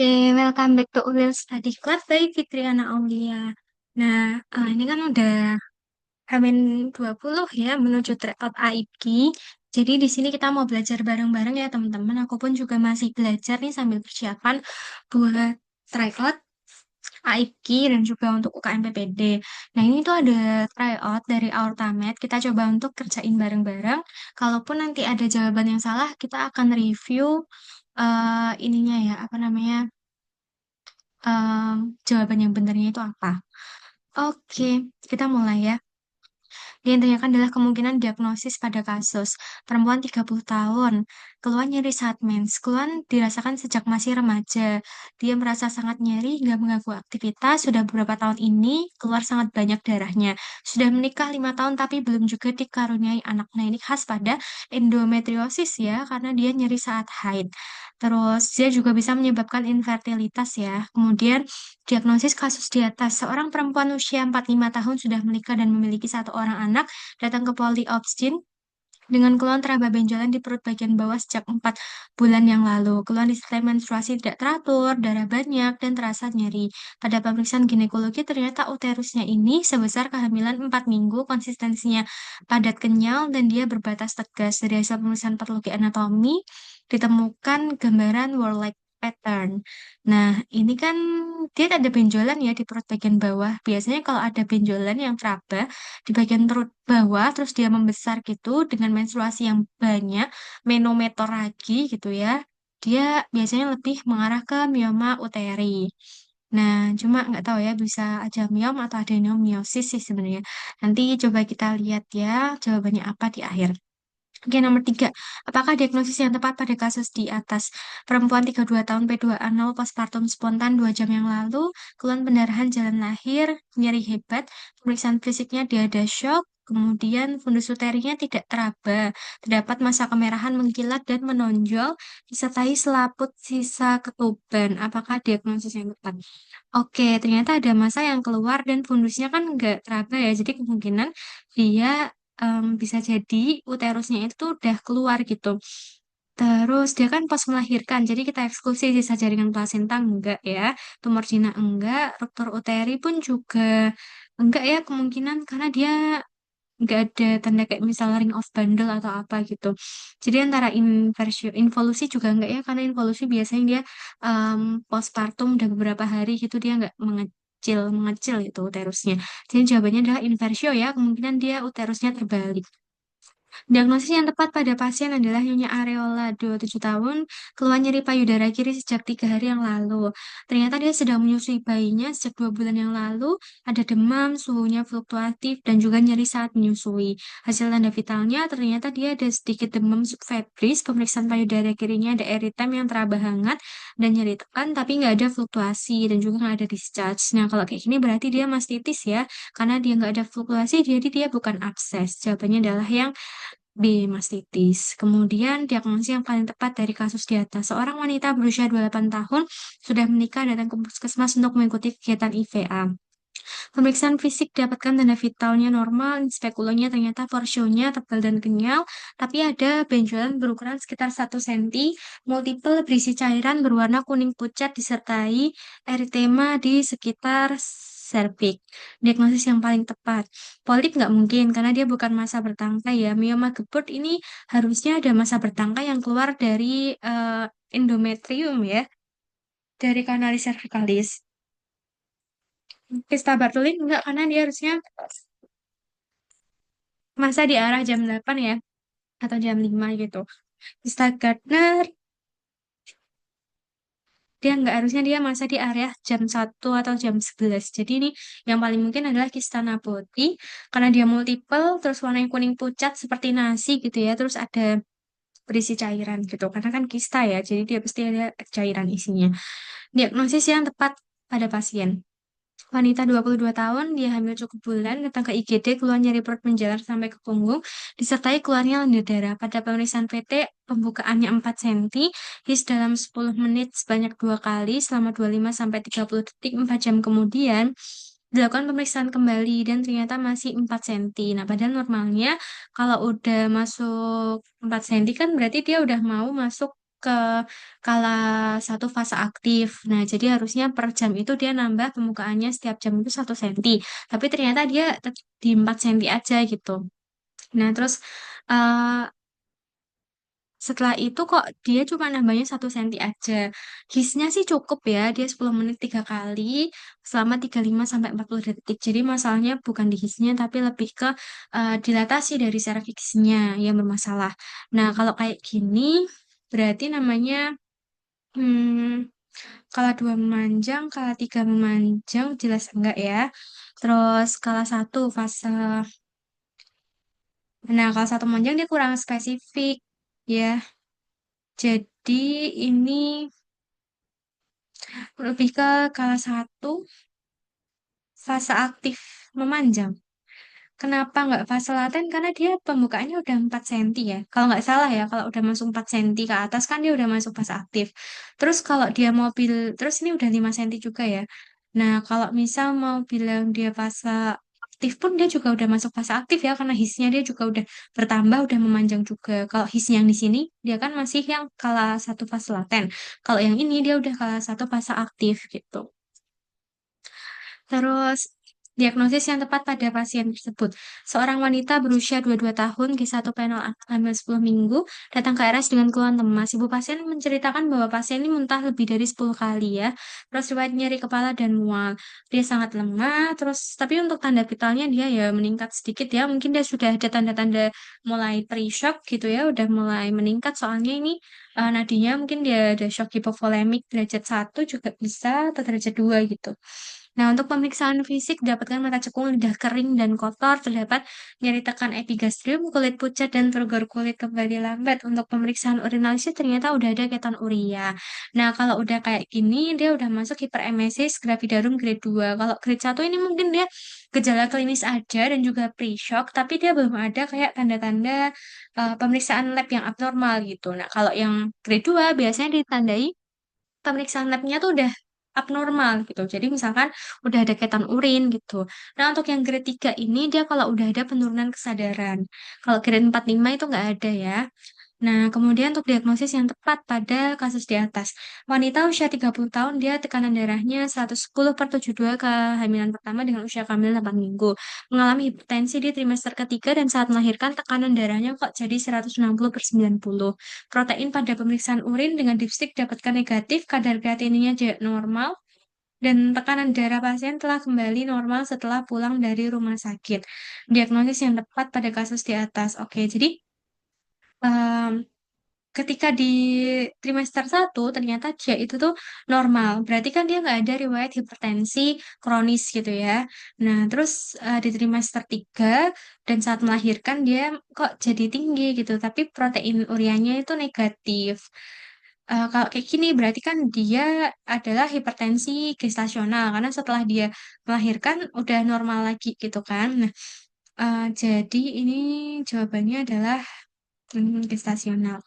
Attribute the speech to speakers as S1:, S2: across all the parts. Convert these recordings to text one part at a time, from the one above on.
S1: Oke, welcome back to Ulil Study Club by Fitriana Aulia. Nah, ini kan udah Hamin 20 ya menuju tryout AIP. Jadi di sini kita mau belajar bareng-bareng ya teman-teman. Aku pun juga masih belajar nih sambil persiapan buat tryout AIP dan juga untuk UKM PPD. Nah, ini tuh ada tryout dari Aortamed. Kita coba untuk kerjain bareng-bareng. Kalaupun nanti ada jawaban yang salah, kita akan review ininya ya, apa namanya? Jawaban yang benernya itu apa. Oke, kita mulai ya. Yang ditanyakan adalah kemungkinan diagnosis pada kasus perempuan 30 tahun, keluhan nyeri saat mens. Keluhan dirasakan sejak masih remaja. Dia merasa sangat nyeri hingga mengganggu aktivitas. Sudah beberapa tahun ini keluar sangat banyak darahnya. Sudah menikah 5 tahun tapi belum juga dikaruniai anak. Nah, ini khas pada endometriosis ya, karena dia nyeri saat haid. Terus dia juga bisa menyebabkan infertilitas ya. Kemudian diagnosis kasus di atas, seorang perempuan usia 45 tahun sudah menikah dan memiliki satu orang anak, datang ke Poli Obstin dengan keluhan teraba benjolan di perut bagian bawah sejak 4 bulan yang lalu. Keluhan disertai menstruasi tidak teratur, darah banyak, dan terasa nyeri. Pada pemeriksaan ginekologi, ternyata uterusnya ini sebesar kehamilan 4 minggu, konsistensinya padat kenyal, dan dia berbatas tegas. Dari hasil pemeriksaan patologi anatomi, ditemukan gambaran wall-like pattern. Nah, ini kan dia ada benjolan ya di perut bagian bawah. Biasanya kalau ada benjolan yang teraba di bagian perut bawah, terus dia membesar gitu dengan menstruasi yang banyak, menometoragi gitu ya, dia biasanya lebih mengarah ke mioma uteri. Nah, cuma nggak tahu ya bisa aja miom atau adenomiosis sih sebenarnya. Nanti coba kita lihat ya jawabannya apa di akhir. Oke, nomor 3. Apakah diagnosis yang tepat pada kasus di atas? Perempuan 32 tahun P2A0 postpartum spontan 2 jam yang lalu, keluhan pendarahan jalan lahir, nyeri hebat, pemeriksaan fisiknya dia ada shock, kemudian fundus uterinya tidak teraba, terdapat massa kemerahan mengkilat dan menonjol, disertai selaput sisa ketuban. Apakah diagnosis yang tepat? Oke, ternyata ada massa yang keluar dan fundusnya kan nggak teraba ya, jadi kemungkinan dia bisa jadi uterusnya itu tuh udah keluar gitu. Terus dia kan pas melahirkan, jadi kita eksklusi sisa jaringan plasenta enggak ya, tumor jina enggak, ruptur uteri pun juga enggak ya kemungkinan karena dia enggak ada tanda kayak misal ring of bundle atau apa gitu. Jadi antara involusi juga enggak ya, karena involusi biasanya dia em, postpartum udah beberapa hari gitu dia enggak mengecil itu uterusnya. Jadi jawabannya adalah inversio ya, kemungkinan dia uterusnya terbalik. Diagnosis yang tepat pada pasien adalah Nyonya Areola, 27 tahun, keluhan nyeri payudara kiri sejak 3 hari yang lalu. Ternyata dia sedang menyusui bayinya sejak 2 bulan yang lalu, ada demam, suhunya fluktuatif, dan juga nyeri saat menyusui. Hasil tanda vitalnya ternyata dia ada sedikit demam subfebris, pemeriksaan payudara kirinya ada eritem yang teraba hangat, dan nyeri tekan, tapi nggak ada fluktuasi, dan juga nggak ada discharge. Nah, kalau kayak gini berarti dia mastitis ya, karena dia nggak ada fluktuasi, jadi dia bukan abses. Jawabannya adalah yang B. Mastitis. Kemudian, diagnosis yang paling tepat dari kasus di atas. Seorang wanita berusia 28 tahun sudah menikah datang ke puskesmas untuk mengikuti kegiatan IVA. Pemeriksaan fisik dapatkan tanda vitalnya normal, spekulonya ternyata porsionya tebal dan kenyal, tapi ada benjolan berukuran sekitar 1 cm, multiple berisi cairan berwarna kuning pucat disertai eritema di sekitar serviks. Diagnosis yang paling tepat. Polip nggak mungkin karena dia bukan massa bertangkai ya. Mioma geput ini harusnya ada massa bertangkai yang keluar dari endometrium ya, dari kanalis cervicalis. Pesta Bartolin enggak karena dia harusnya masa di arah jam 8 ya atau jam 5 gitu. Pesta Gardner dia nggak harusnya dia masa di area jam 1 atau jam 11. Jadi ini yang paling mungkin adalah kista Naboti karena dia multiple terus warnanya kuning pucat seperti nasi gitu ya. Terus ada berisi cairan gitu. Karena kan kista ya, jadi dia pasti ada cairan isinya. Diagnosis yang tepat pada pasien. Wanita 22 tahun, dia hamil cukup bulan, datang ke IGD, keluar nyeri perut menjalar sampai ke punggung, disertai keluarnya lendir darah. Pada pemeriksaan PT, pembukaannya 4 cm, his dalam 10 menit sebanyak 2 kali, selama 25 sampai 30 detik, 4 jam kemudian, dilakukan pemeriksaan kembali, dan ternyata masih 4 cm. Nah, padahal normalnya, kalau udah masuk 4 cm kan berarti dia udah mau masuk ke kala satu fase aktif. Nah, jadi harusnya per jam itu dia nambah permukaannya setiap jam itu 1 senti. Tapi ternyata dia tetap di 4 senti aja gitu. Nah, terus eh, setelah itu kok dia cuma nambahnya 1 senti aja. Hisnya sih cukup ya, dia 10 menit 3 kali selama 35 sampai 40 detik. Jadi masalahnya bukan di hisnya tapi lebih ke dilatasi dari serviksnya yang bermasalah. Nah, kalau kayak gini berarti namanya kala 2 memanjang, kala 3 memanjang jelas enggak ya. Terus kala satu fase, nah kala satu memanjang dia kurang spesifik ya. Jadi ini lebih ke kala satu fase aktif memanjang. Kenapa nggak fase laten? Karena dia pembukaannya udah 4 senti ya. Kalau nggak salah ya, kalau udah masuk 4 senti ke atas kan dia udah masuk fase aktif. Terus kalau dia mau terus ini udah 5 senti juga ya. Nah, kalau misal mau bilang dia fase aktif pun dia juga udah masuk fase aktif ya, karena hisnya dia juga udah bertambah, udah memanjang juga. Kalau his yang di sini, dia kan masih yang kala satu fase laten. Kalau yang ini dia udah kala satu fase aktif gitu. Terus, diagnosis yang tepat pada pasien tersebut. Seorang wanita berusia 22 tahun, G1 panel anak hamil 10 minggu, datang ke RS dengan keluhan lemas. Ibu pasien menceritakan bahwa pasien ini muntah lebih dari 10 kali ya. Terus riwayat nyeri kepala dan mual. Dia sangat lemah, terus tapi untuk tanda vitalnya dia ya meningkat sedikit ya. Mungkin dia sudah ada tanda-tanda mulai pre-shock gitu ya, udah mulai meningkat soalnya ini nadinya mungkin dia ada shock hipovolemik derajat 1 juga bisa atau derajat 2 gitu. Nah, untuk pemeriksaan fisik dapatkan mata cekung, lidah kering dan kotor, terdapat nyeri tekan epigastrium, kulit pucat dan turgor kulit kembali lambat. Untuk pemeriksaan urinalisnya ternyata udah ada ketonuria. Nah, kalau udah kayak gini, dia udah masuk hiperemesis gravidarum grade 2. Kalau grade 1 ini mungkin dia gejala klinis aja dan juga pre-shock, tapi dia belum ada kayak tanda-tanda pemeriksaan lab yang abnormal gitu. Nah, kalau yang grade 2 biasanya ditandai pemeriksaan labnya tuh udah abnormal gitu. Jadi misalkan udah ada ketan urin gitu. Nah, untuk yang grade 3 ini dia kalau udah ada penurunan kesadaran. Kalau grade 4 5 itu nggak ada ya. Nah, kemudian untuk diagnosis yang tepat pada kasus di atas. Wanita usia 30 tahun, dia tekanan darahnya 110/72 kehamilan pertama dengan usia kehamilan 8 minggu. Mengalami hipertensi di trimester ketiga dan saat melahirkan tekanan darahnya kok jadi 160/90. Protein pada pemeriksaan urin dengan dipstick dapatkan negatif, kadar kreatininnya juga normal, dan tekanan darah pasien telah kembali normal setelah pulang dari rumah sakit. Diagnosis yang tepat pada kasus di atas. Oke, jadi em, ketika di trimester 1 ternyata dia itu tuh normal. Berarti kan dia nggak ada riwayat hipertensi kronis gitu ya. Nah, terus di trimester 3 dan saat melahirkan dia kok jadi tinggi gitu. Tapi protein urianya itu negatif. Kalau kayak gini berarti kan dia adalah hipertensi gestasional. Karena setelah dia melahirkan udah normal lagi gitu kan. Nah, jadi ini jawabannya adalah gestasional.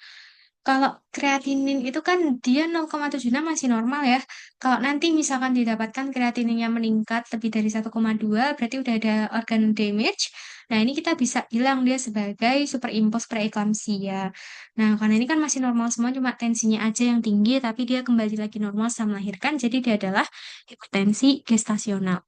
S1: Kalau kreatinin itu kan dia 0,76 masih normal ya. Kalau nanti misalkan didapatkan kreatininnya meningkat lebih dari 1,2 berarti udah ada organ damage. Nah, ini kita bisa bilang dia sebagai superimpos preeklamsia. Nah, karena ini kan masih normal semua, cuma tensinya aja yang tinggi, tapi dia kembali lagi normal setelah melahirkan, jadi dia adalah hipertensi gestasional.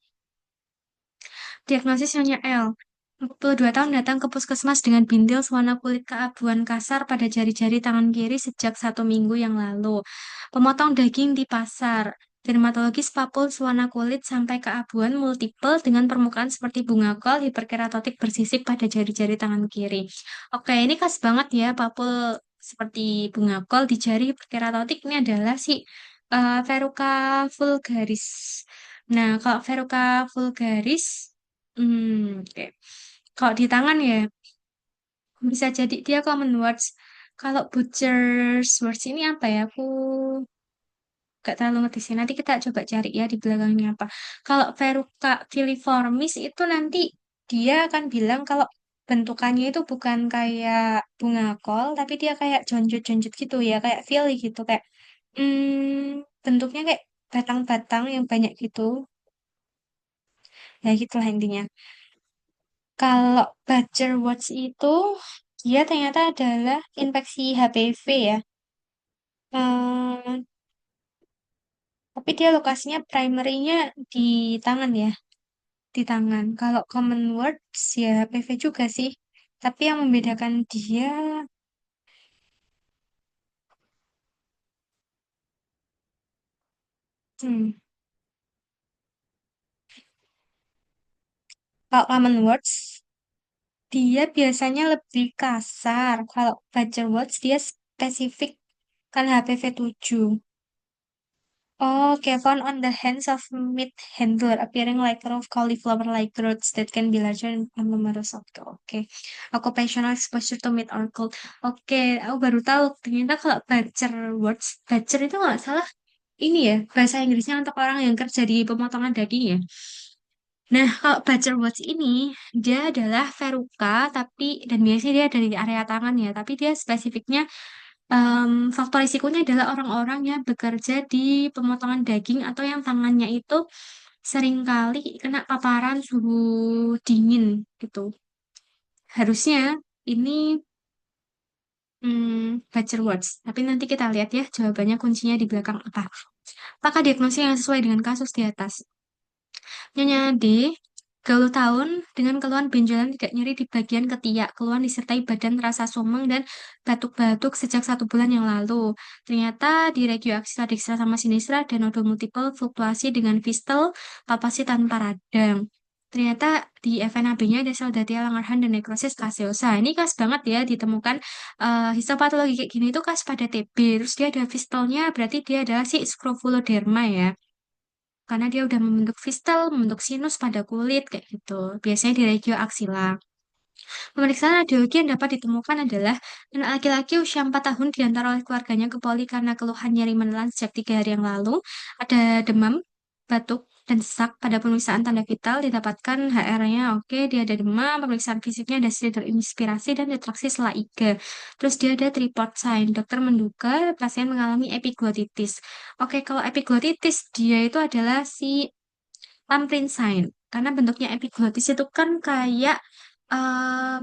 S1: Diagnosis Nyonya L. 42 tahun datang ke puskesmas dengan bintil warna kulit keabuan kasar pada jari-jari tangan kiri sejak 1 minggu yang lalu. Pemotong daging di pasar. Dermatologis papul warna kulit sampai keabuan multiple dengan permukaan seperti bunga kol, hiperkeratotik bersisik pada jari-jari tangan kiri. Oke, ini khas banget ya, papul seperti bunga kol di jari hiperkeratotik ini adalah si Verruca vulgaris. Nah, kalau Verruca vulgaris, oke. Kalau di tangan ya, bisa jadi dia common words. Kalau butcher's words ini apa ya? Aku gak terlalu ngerti sih. Nanti kita coba cari ya di belakangnya apa. Kalau Verruca filiformis itu nanti dia akan bilang kalau bentukannya itu bukan kayak bunga kol, tapi dia kayak jonjut-jonjut gitu ya, kayak fili gitu, kayak bentuknya kayak batang-batang yang banyak gitu. Ya gitulah intinya. Kalau Badger Watch itu dia ternyata adalah infeksi HPV ya. Eh, tapi dia lokasinya primernya di tangan ya, di tangan. Kalau common words ya PV juga sih. Tapi yang membedakan dia, hmm, kalau common words dia biasanya lebih kasar. Kalau baca words dia spesifik kan HPV 7. Okay, found on the hands of meat handler, appearing like rough cauliflower-like growths that can be larger and numerous. Oke. Occupational exposure to meat or cold. Oke, aku baru tahu ternyata kalau butcher words, butcher itu nggak salah ini ya, bahasa Inggrisnya untuk orang yang kerja di pemotongan daging ya. Nah, kalau butcher words ini, dia adalah verruca, tapi, dan biasanya dia dari area tangan ya, tapi dia spesifiknya faktor risikonya adalah orang-orang yang bekerja di pemotongan daging atau yang tangannya itu seringkali kena paparan suhu dingin gitu. Harusnya ini butcher words, tapi nanti kita lihat ya jawabannya kuncinya di belakang apa. Apakah diagnosis yang sesuai dengan kasus di atas? Nyonya D, 20 tahun dengan keluhan benjolan tidak nyeri di bagian ketiak, keluhan disertai badan terasa sumeng dan batuk-batuk sejak 1 bulan yang lalu. Ternyata di regio aksial dekstra sama sinistra ada nodul multiple fluktuasi dengan fistel palpasi tanpa radang. Ternyata di FNAB-nya ada sel dati Langerhans dan nekrosis kaseosa. Ini khas banget ya ditemukan histopatologi kayak gini itu khas pada TB. Terus dia ada fistelnya berarti dia adalah si scrofuloderma ya karena dia udah membentuk fistel, membentuk sinus pada kulit kayak gitu. Biasanya di regio aksila. Pemeriksaan radiologi yang dapat ditemukan adalah anak laki-laki usia 4 tahun diantar oleh keluarganya ke poli karena keluhan nyeri menelan sejak 3 hari yang lalu. Ada demam, batuk, dan sesak. Pada pemeriksaan tanda vital didapatkan HR-nya oke, dia ada demam, pemeriksaan fisiknya ada inspirasi dan retraksi sela iga. Terus dia ada tripod sign. Dokter menduga pasien mengalami epiglotitis. Oke, kalau epiglotitis dia itu adalah si thumbprint sign. Karena bentuknya epiglotis itu kan kayak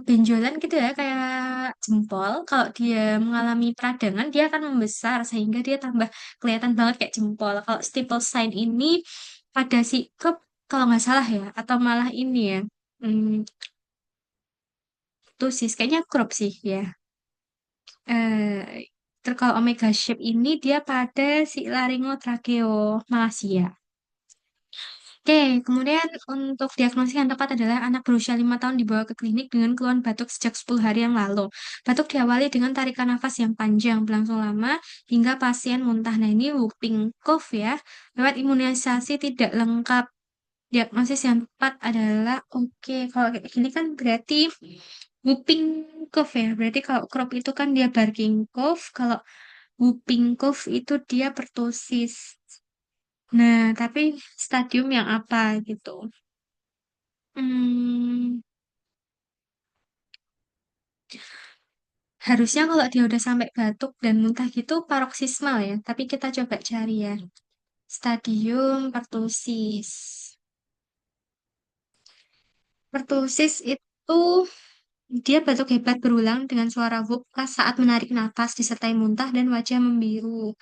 S1: benjolan gitu ya, kayak jempol. Kalau dia mengalami peradangan, dia akan membesar sehingga dia tambah kelihatan banget kayak jempol. Kalau steeple sign ini pada si cup, kalau nggak salah ya, atau malah ini ya, hmm, tuh sih, kayaknya crop sih ya. Kalau omega shape ini dia pada si laringotracheomalacia. Oke, kemudian untuk diagnosis yang tepat adalah anak berusia 5 tahun dibawa ke klinik dengan keluhan batuk sejak 10 hari yang lalu. Batuk diawali dengan tarikan nafas yang panjang, berlangsung lama, hingga pasien muntah. Nah, ini whooping cough ya. Lewat imunisasi tidak lengkap. Diagnosis yang tepat adalah, oke, kalau kayak gini kan berarti whooping cough ya. Berarti kalau crop itu kan dia barking cough, kalau whooping cough itu dia pertosis. Nah, tapi stadium yang apa gitu? Hmm, harusnya kalau dia udah sampai batuk dan muntah gitu paroksismal ya. Tapi kita coba cari ya. Stadium pertusis. Pertusis itu dia batuk hebat berulang dengan suara whoop pas saat menarik nafas disertai muntah dan wajah membiru.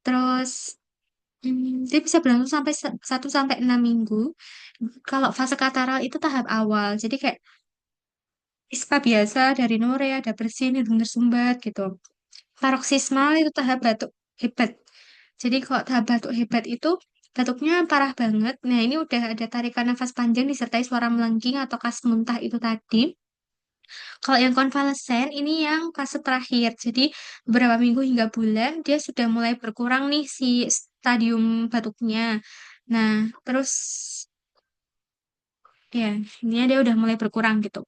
S1: Terus dia bisa berlangsung sampai 1 sampai 6 minggu. Kalau fase kataral itu tahap awal. Jadi kayak ispa biasa dari nore, ada bersin, hidung tersumbat gitu. Paroksismal itu tahap batuk hebat. Jadi kalau tahap batuk hebat itu batuknya parah banget. Nah ini udah ada tarikan nafas panjang disertai suara melengking atau kas muntah itu tadi. Kalau yang konvalesen ini yang fase terakhir. Jadi beberapa minggu hingga bulan dia sudah mulai berkurang nih si stadium batuknya. Nah terus ya ini dia udah mulai berkurang gitu.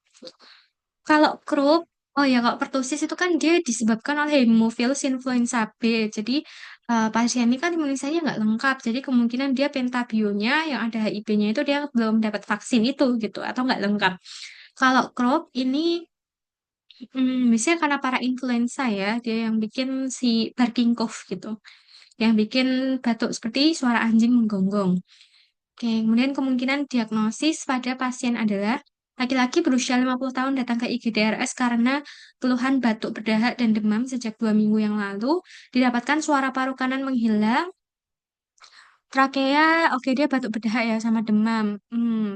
S1: Kalau croup, oh ya kalau pertusis itu kan dia disebabkan oleh Haemophilus influenza B. Jadi pasien ini kan imunisasinya nggak lengkap. Jadi kemungkinan dia pentabionya yang ada HIV-nya itu dia belum dapat vaksin itu gitu atau nggak lengkap. Kalau croup ini biasanya karena para influenza ya, dia yang bikin si barking cough gitu, yang bikin batuk seperti suara anjing menggonggong. Oke, kemudian kemungkinan diagnosis pada pasien adalah Laki-laki berusia 50 tahun datang ke IGDRS karena keluhan batuk berdahak dan demam sejak 2 minggu yang lalu. Didapatkan suara paru kanan menghilang, trakea, oke dia batuk berdahak ya sama demam.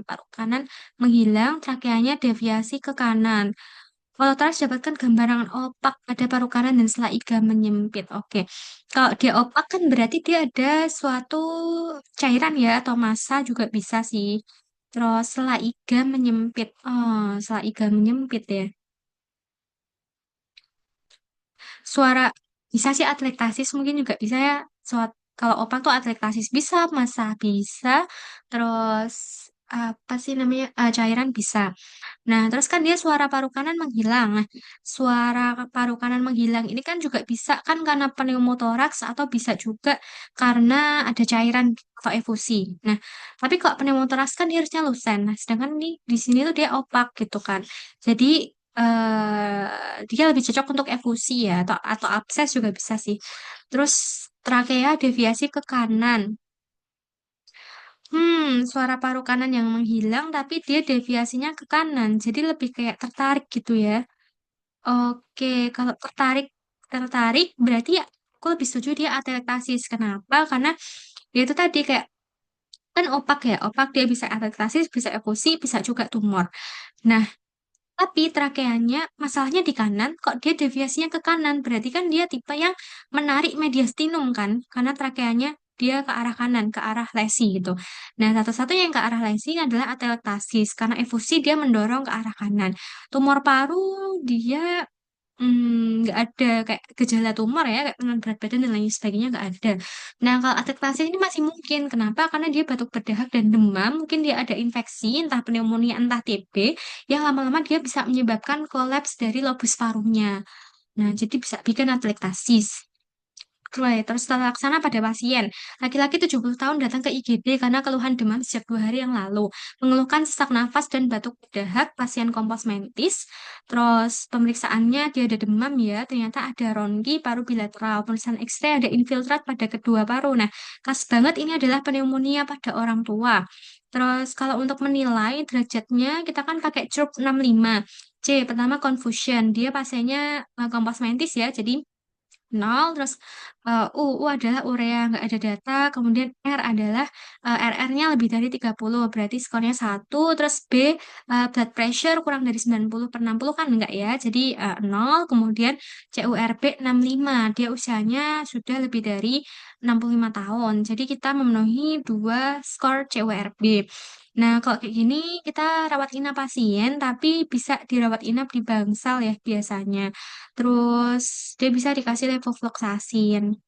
S1: Paru kanan menghilang, trakeanya deviasi ke kanan. Kalau Taras dapatkan gambaran opak pada paru kanan dan sela iga menyempit. Oke. Kalau dia opak kan berarti dia ada suatu cairan ya atau massa juga bisa sih. Terus sela iga menyempit. Oh, sela iga menyempit ya. Suara bisa sih atlektasis mungkin juga bisa ya. Kalau opak tuh atlektasis bisa, massa bisa. Terus apa sih namanya? Cairan bisa. Nah, terus kan dia suara paru kanan menghilang. Nah, suara paru kanan menghilang ini kan juga bisa kan karena pneumotoraks atau bisa juga karena ada cairan atau efusi. Nah, tapi kalau pneumotoraks kan dia harusnya lusen. Nah, sedangkan di sini tuh dia opak gitu kan. Jadi dia lebih cocok untuk efusi ya atau abses juga bisa sih. Terus trakea deviasi ke kanan. Suara paru kanan yang menghilang, tapi dia deviasinya ke kanan, jadi lebih kayak tertarik gitu ya. Oke, kalau tertarik berarti ya aku lebih setuju dia atelektasis. Kenapa? Karena dia itu tadi kayak kan opak ya, opak dia bisa atelektasis, bisa efusi, bisa juga tumor. Nah, tapi trakeanya masalahnya di kanan, kok dia deviasinya ke kanan? Berarti kan dia tipe yang menarik mediastinum kan? Karena trakeanya dia ke arah kanan, ke arah lesi gitu. Nah, satu-satunya yang ke arah lesi adalah atelektasis. Karena efusi dia mendorong ke arah kanan. Tumor paru dia nggak ada kayak gejala tumor ya, kayak penurunan berat badan dan lain sebagainya nggak ada. Nah, kalau atektasi ini masih mungkin. Kenapa? Karena dia batuk berdahak dan demam. Mungkin dia ada infeksi, entah pneumonia, entah TB, yang lama-lama dia bisa menyebabkan kolaps dari lobus parunya. Nah, jadi bisa bikin atelektasis. Terus tata laksana pada pasien. Laki-laki 70 tahun datang ke IGD karena keluhan demam sejak 2 hari yang lalu. Mengeluhkan sesak nafas dan batuk berdahak, pasien kompos mentis. Terus pemeriksaannya dia ada demam ya, ternyata ada ronki paru bilateral. Pemeriksaan X-ray ada infiltrat pada kedua paru. Nah, khas banget ini adalah pneumonia pada orang tua. Terus kalau untuk menilai derajatnya kita kan pakai CHURP 65. C, pertama confusion. Dia pasiennya kompos mentis ya, jadi nol, terus U adalah urea nggak ada data, kemudian R adalah RR-nya lebih dari 30 berarti skornya 1, terus B blood pressure kurang dari 90 per 60 kan enggak ya, jadi 0, kemudian CURP 65, dia usianya sudah lebih dari 65 tahun, jadi kita memenuhi dua skor CURP. Nah, kalau kayak gini kita rawat inap pasien, tapi bisa dirawat inap di bangsal ya biasanya. Terus dia bisa dikasih levofloxacin.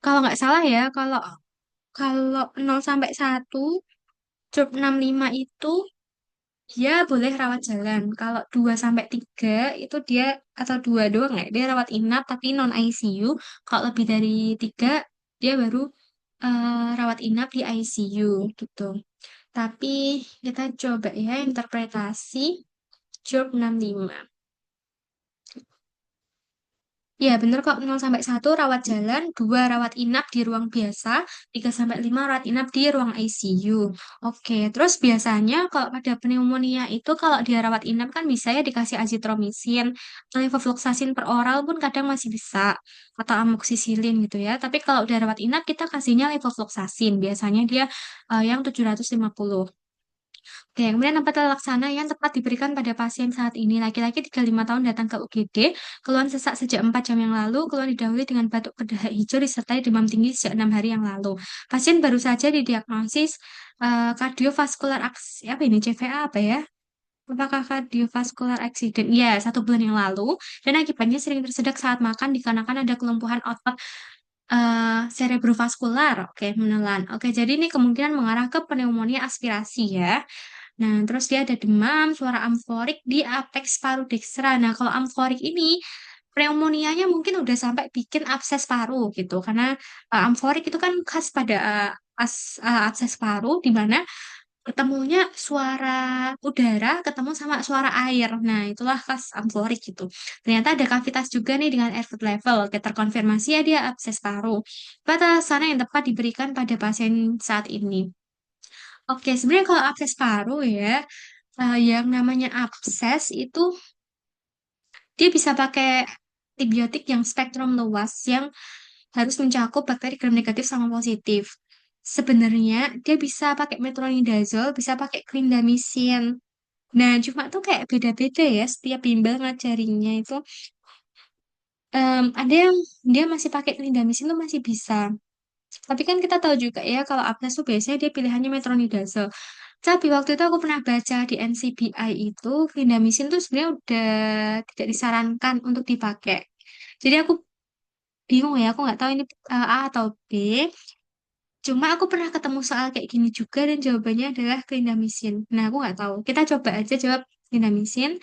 S1: Kalau nggak salah ya, kalau kalau 0 sampai 1, job 65 itu dia boleh rawat jalan. Kalau 2 sampai 3 itu dia atau 2 doang ya, dia rawat inap tapi non ICU. Kalau lebih dari 3 dia baru rawat inap di ICU gitu. Tapi kita coba ya interpretasi job 65. Ya, bener kok. 0 sampai 1 rawat jalan, 2 rawat inap di ruang biasa, 3 sampai 5 rawat inap di ruang ICU. Oke, terus biasanya kalau pada pneumonia itu kalau dia rawat inap kan bisa ya dikasih azitromisin, levofloxacin per oral pun kadang masih bisa, atau amoxicillin gitu ya. Tapi kalau udah rawat inap kita kasihnya levofloxacin, biasanya dia yang 750. Oke, kemudian tempat laksana yang tepat diberikan pada pasien saat ini. Laki-laki 35 tahun datang ke UGD, keluhan sesak sejak 4 jam yang lalu, keluhan didahului dengan batuk berdahak hijau disertai demam tinggi sejak 6 hari yang lalu. Pasien baru saja didiagnosis kardiovaskular apa ini CVA apa ya? Apakah cardiovascular accident? Ya, 1 bulan yang lalu. Dan akibatnya sering tersedak saat makan dikarenakan ada kelumpuhan otot cerebrovaskular. Oke, menelan. Oke, jadi ini kemungkinan mengarah ke pneumonia aspirasi ya. Nah, terus dia ada demam, suara amforik di apex paru dextra. Nah, kalau amforik ini pneumonianya mungkin udah sampai bikin abses paru gitu. Karena amforik itu kan khas pada abses paru di mana ketemunya suara udara ketemu sama suara air. Nah, itulah khas amforik gitu. Ternyata ada kavitas juga nih dengan airfood level. Oke, terkonfirmasi ya dia abses paru. Pada sana yang tepat diberikan pada pasien saat ini. Oke, sebenarnya kalau abses paru ya, yang namanya abses itu dia bisa pakai antibiotik yang spektrum luas yang harus mencakup bakteri gram negatif sama positif. Sebenarnya dia bisa pakai metronidazole, bisa pakai clindamycin. Nah, cuma tuh kayak beda-beda ya setiap bimbel ngajarinnya itu. Ada yang dia masih pakai clindamycin tuh masih bisa. Tapi kan kita tahu juga ya kalau apes tuh biasanya dia pilihannya metronidazole. Tapi waktu itu aku pernah baca di NCBI itu clindamycin tuh sebenarnya udah tidak disarankan untuk dipakai. Jadi aku bingung ya, aku nggak tahu ini A atau B. Cuma aku pernah ketemu soal kayak gini juga dan jawabannya adalah clindamycin. Nah, aku nggak tahu. Kita coba aja jawab clindamycin.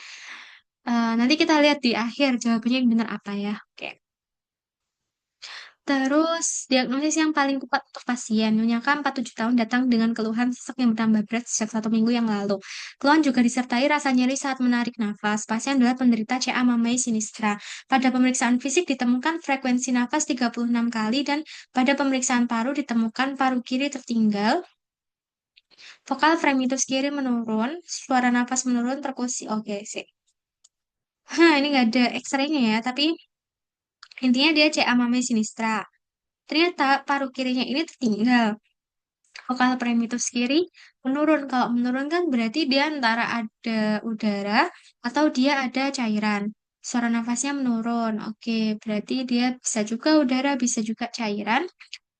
S1: Nanti kita lihat di akhir jawabannya yang benar apa ya. Oke. Terus, diagnosis yang paling tepat untuk pasien. Nyonya K, 47 tahun datang dengan keluhan sesak yang bertambah berat sejak 1 minggu yang lalu. Keluhan juga disertai rasa nyeri saat menarik nafas. Pasien adalah penderita CA mammae sinistra. Pada pemeriksaan fisik ditemukan frekuensi nafas 36 kali dan pada pemeriksaan paru ditemukan paru kiri tertinggal, vokal fremitus kiri menurun, suara nafas menurun, perkusi. Oke, sih. Ini nggak ada X-ray-nya ya, tapi intinya dia CA mammae sinistra. Ternyata paru kirinya ini tertinggal. Vokal premitus kiri menurun. Kalau menurun kan berarti dia antara ada udara atau dia ada cairan. Suara nafasnya menurun. Oke, berarti dia bisa juga udara, bisa juga cairan.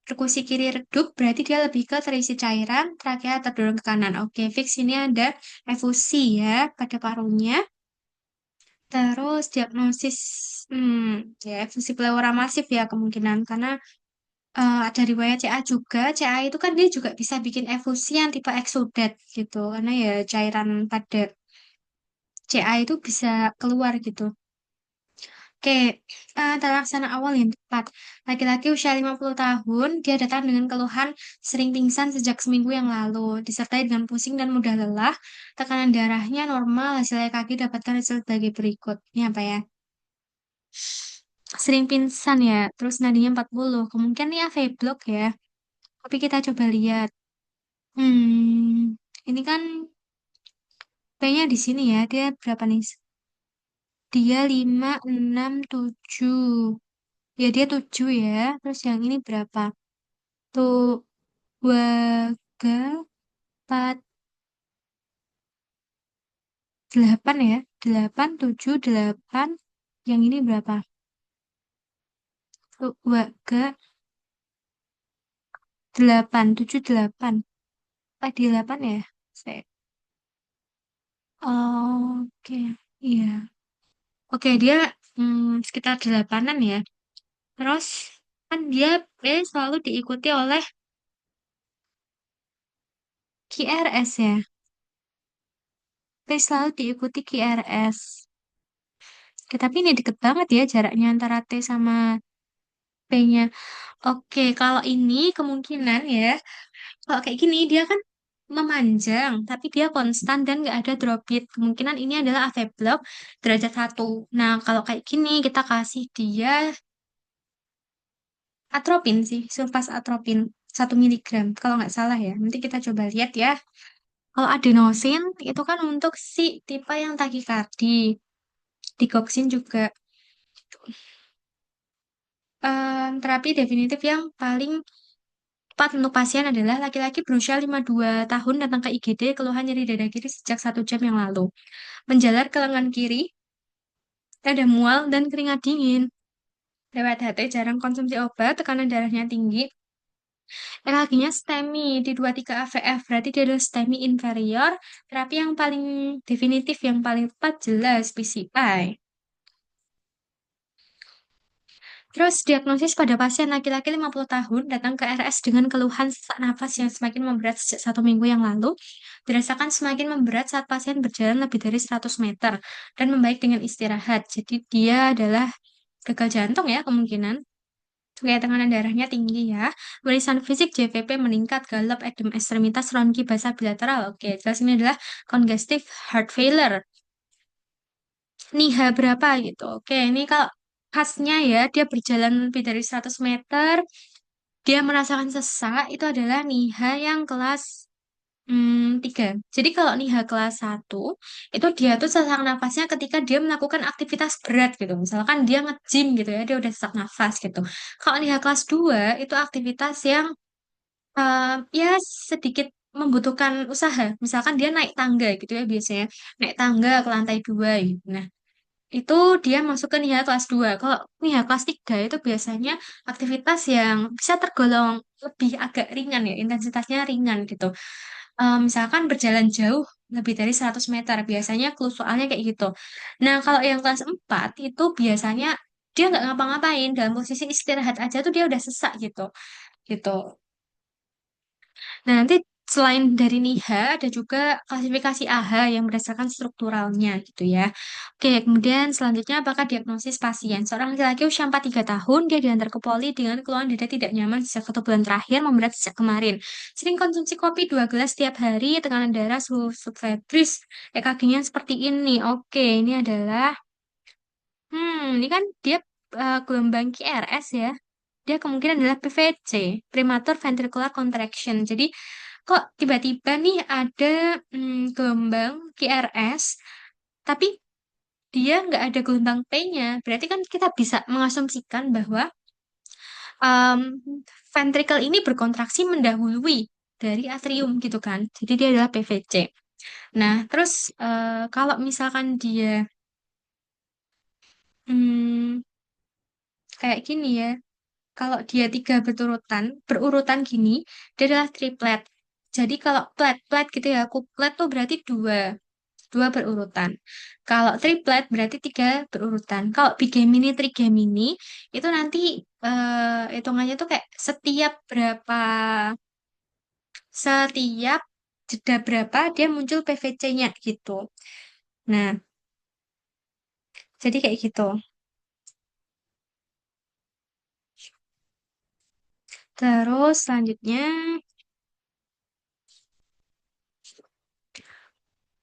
S1: Perkusi kiri redup berarti dia lebih ke terisi cairan, trakea terdorong ke kanan. Oke, fix ini ada efusi ya pada parunya. Terus diagnosis, ya efusi pleura masif ya kemungkinan karena ada riwayat CA juga. CA itu kan dia juga bisa bikin efusi yang tipe eksudat gitu. Karena ya cairan pada CA itu bisa keluar gitu. Oke, tata laksana awal yang tepat. Laki-laki usia 50 tahun, dia datang dengan keluhan sering pingsan sejak seminggu yang lalu, disertai dengan pusing dan mudah lelah. Tekanan darahnya normal, hasil EKG dapatkan hasil sebagai berikut. Ini apa ya? Sering pingsan ya, terus nadinya 40. Kemungkinan ini AV block ya. Tapi kita coba lihat. Ini kan P-nya di sini ya. Dia berapa nih? Dia 5, 6, 7. Ya, dia 7 ya. Terus yang ini berapa? Tuh, 2, 3, 4, 8 ya. 8, 7, 8. Yang ini berapa? Tuh, 2, 3, 8, 7, 8. Di 8 ya? Oke, iya. Oke, dia sekitar 8-an ya. Terus kan dia selalu diikuti oleh QRS ya. Selalu diikuti QRS. Oke, tapi ini deket banget ya jaraknya antara T sama P-nya. Oke, kalau ini kemungkinan ya, kalau kayak gini dia kan memanjang, tapi dia konstan dan nggak ada drop beat. Kemungkinan ini adalah AV block derajat 1. Nah, kalau kayak gini kita kasih dia atropin sih, sulfas atropin 1 mg. Kalau nggak salah ya. Nanti kita coba lihat ya. Kalau adenosin itu kan untuk si tipe yang takikardi. Digoxin juga. Terapi definitif yang paling tepat untuk pasien adalah laki-laki berusia 52 tahun datang ke IGD keluhan nyeri dada kiri sejak 1 jam yang lalu. Menjalar ke lengan kiri, ada mual dan keringat dingin. Lewat HT jarang konsumsi obat, tekanan darahnya tinggi. EKG-nya STEMI di 23 AVF, berarti dia adalah STEMI inferior. Terapi yang paling definitif, yang paling tepat jelas PCI. Terus diagnosis pada pasien laki-laki 50 tahun datang ke RS dengan keluhan sesak nafas yang semakin memberat sejak 1 minggu yang lalu, dirasakan semakin memberat saat pasien berjalan lebih dari 100 meter dan membaik dengan istirahat. Jadi dia adalah gagal jantung ya kemungkinan. Kayak tekanan darahnya tinggi ya. Barisan fisik JVP meningkat, galap, edem ekstremitas, ronki basal bilateral. Oke, jelas ini adalah congestive heart failure. NIHA berapa gitu. Oke, ini kalau khasnya ya, dia berjalan lebih dari 100 meter, dia merasakan sesak, itu adalah NIHA yang kelas Tiga. Jadi kalau NIHA kelas satu, itu dia tuh sesak nafasnya ketika dia melakukan aktivitas berat gitu. Misalkan dia nge-gym gitu ya, dia udah sesak nafas gitu. Kalau NIHA kelas 2, itu aktivitas yang ya sedikit membutuhkan usaha. Misalkan dia naik tangga gitu ya biasanya. Naik tangga ke lantai 2 gitu. Nah, itu dia masuk ke NIHA kelas 2. Kalau NIHA kelas 3 itu biasanya aktivitas yang bisa tergolong lebih agak ringan ya, intensitasnya ringan gitu. Misalkan berjalan jauh lebih dari 100 meter, biasanya soalnya kayak gitu. Nah, kalau yang kelas 4 itu biasanya dia nggak ngapa-ngapain, dalam posisi istirahat aja tuh dia udah sesak gitu. Gitu. Nah, nanti selain dari NIHA, ada juga klasifikasi AHA yang berdasarkan strukturalnya gitu ya. Oke, kemudian selanjutnya apakah diagnosis pasien? Seorang laki-laki usia 43 tahun, dia diantar ke poli dengan keluhan dada tidak nyaman sejak 1 bulan terakhir, memberat sejak kemarin. Sering konsumsi kopi 2 gelas setiap hari, tekanan darah, suhu subfebris, EKG-nya seperti ini. Oke, ini adalah, ini kan dia gelombang QRS ya. Dia kemungkinan adalah PVC, premature ventricular contraction. Jadi, kok tiba-tiba nih ada gelombang QRS, tapi dia nggak ada gelombang P-nya. Berarti kan kita bisa mengasumsikan bahwa um, ventricle ini berkontraksi mendahului dari atrium gitu kan. Jadi dia adalah PVC. Nah, terus kalau misalkan dia hmm, kayak gini ya, kalau dia tiga berurutan gini, dia adalah triplet. Jadi kalau plet gitu ya, kuplet tuh berarti dua, dua berurutan. Kalau triplet berarti tiga berurutan. Kalau bigemini, trigemini itu nanti hitungannya tuh kayak setiap jeda berapa dia muncul PVC-nya gitu. Nah, jadi kayak gitu. Terus selanjutnya,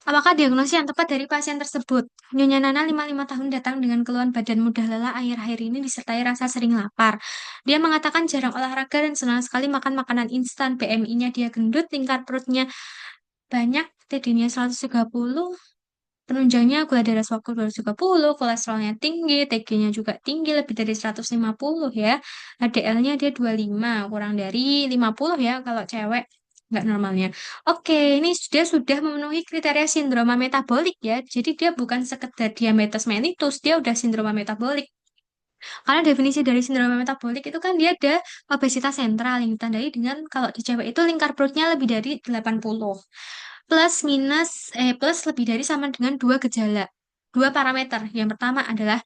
S1: apakah diagnosis yang tepat dari pasien tersebut? Nyonya Nana 55 tahun datang dengan keluhan badan mudah lelah akhir-akhir ini disertai rasa sering lapar. Dia mengatakan jarang olahraga dan senang sekali makan makanan instan. BMI-nya dia gendut, tingkat perutnya banyak, TD-nya 130, penunjangnya gula darah sewaktu 230, kolesterolnya tinggi, TG-nya juga tinggi, lebih dari 150 ya. HDL-nya dia 25, kurang dari 50 ya kalau cewek, nggak normalnya. Oke, ini dia sudah memenuhi kriteria sindroma metabolik ya. Jadi dia bukan sekedar diabetes mellitus, dia udah sindroma metabolik. Karena definisi dari sindroma metabolik itu kan dia ada obesitas sentral yang ditandai dengan kalau di cewek itu lingkar perutnya lebih dari 80. Plus lebih dari sama dengan dua gejala. Dua parameter. Yang pertama adalah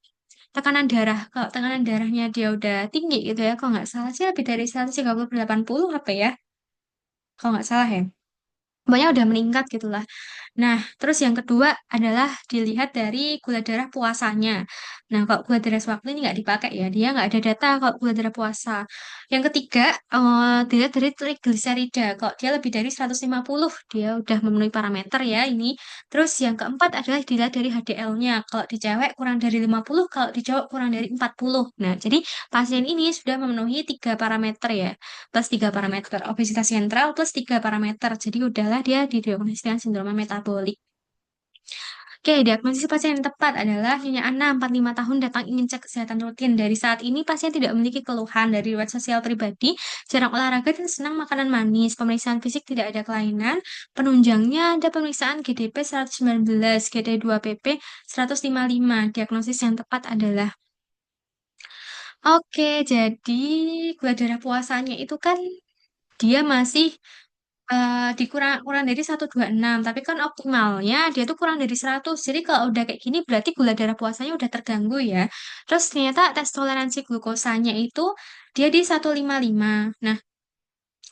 S1: tekanan darah. Kalau tekanan darahnya dia udah tinggi gitu ya, kalau nggak salah sih lebih dari 130/80 apa ya? Kalau nggak salah ya. Pokoknya udah meningkat gitu lah. Nah, terus yang kedua adalah dilihat dari gula darah puasanya. Nah, kalau gula darah sewaktu ini nggak dipakai ya, dia nggak ada data kalau gula darah puasa. Yang ketiga, dilihat dari trigliserida. Kalau dia lebih dari 150, dia udah memenuhi parameter ya ini. Terus yang keempat adalah dilihat dari HDL-nya. Kalau di cewek kurang dari 50, kalau di cowok kurang dari 40. Nah, jadi pasien ini sudah memenuhi tiga parameter ya, plus tiga parameter obesitas sentral plus tiga parameter, jadi udahlah dia didiagnosis dengan sindroma metabolik. Oke, diagnosis pasien yang tepat adalah Nyonya Ana, 45 tahun, datang ingin cek kesehatan rutin. Dari saat ini pasien tidak memiliki keluhan dari riwayat sosial pribadi, jarang olahraga dan senang makanan manis. Pemeriksaan fisik tidak ada kelainan. Penunjangnya ada pemeriksaan GDP 119, GD2PP 155. Diagnosis yang tepat adalah Oke, jadi gula darah puasanya itu kan dia masih dikurang kurang dari 126, tapi kan optimalnya dia tuh kurang dari 100. Jadi kalau udah kayak gini berarti gula darah puasanya udah terganggu ya. Terus ternyata tes toleransi glukosanya itu dia di 155. Nah,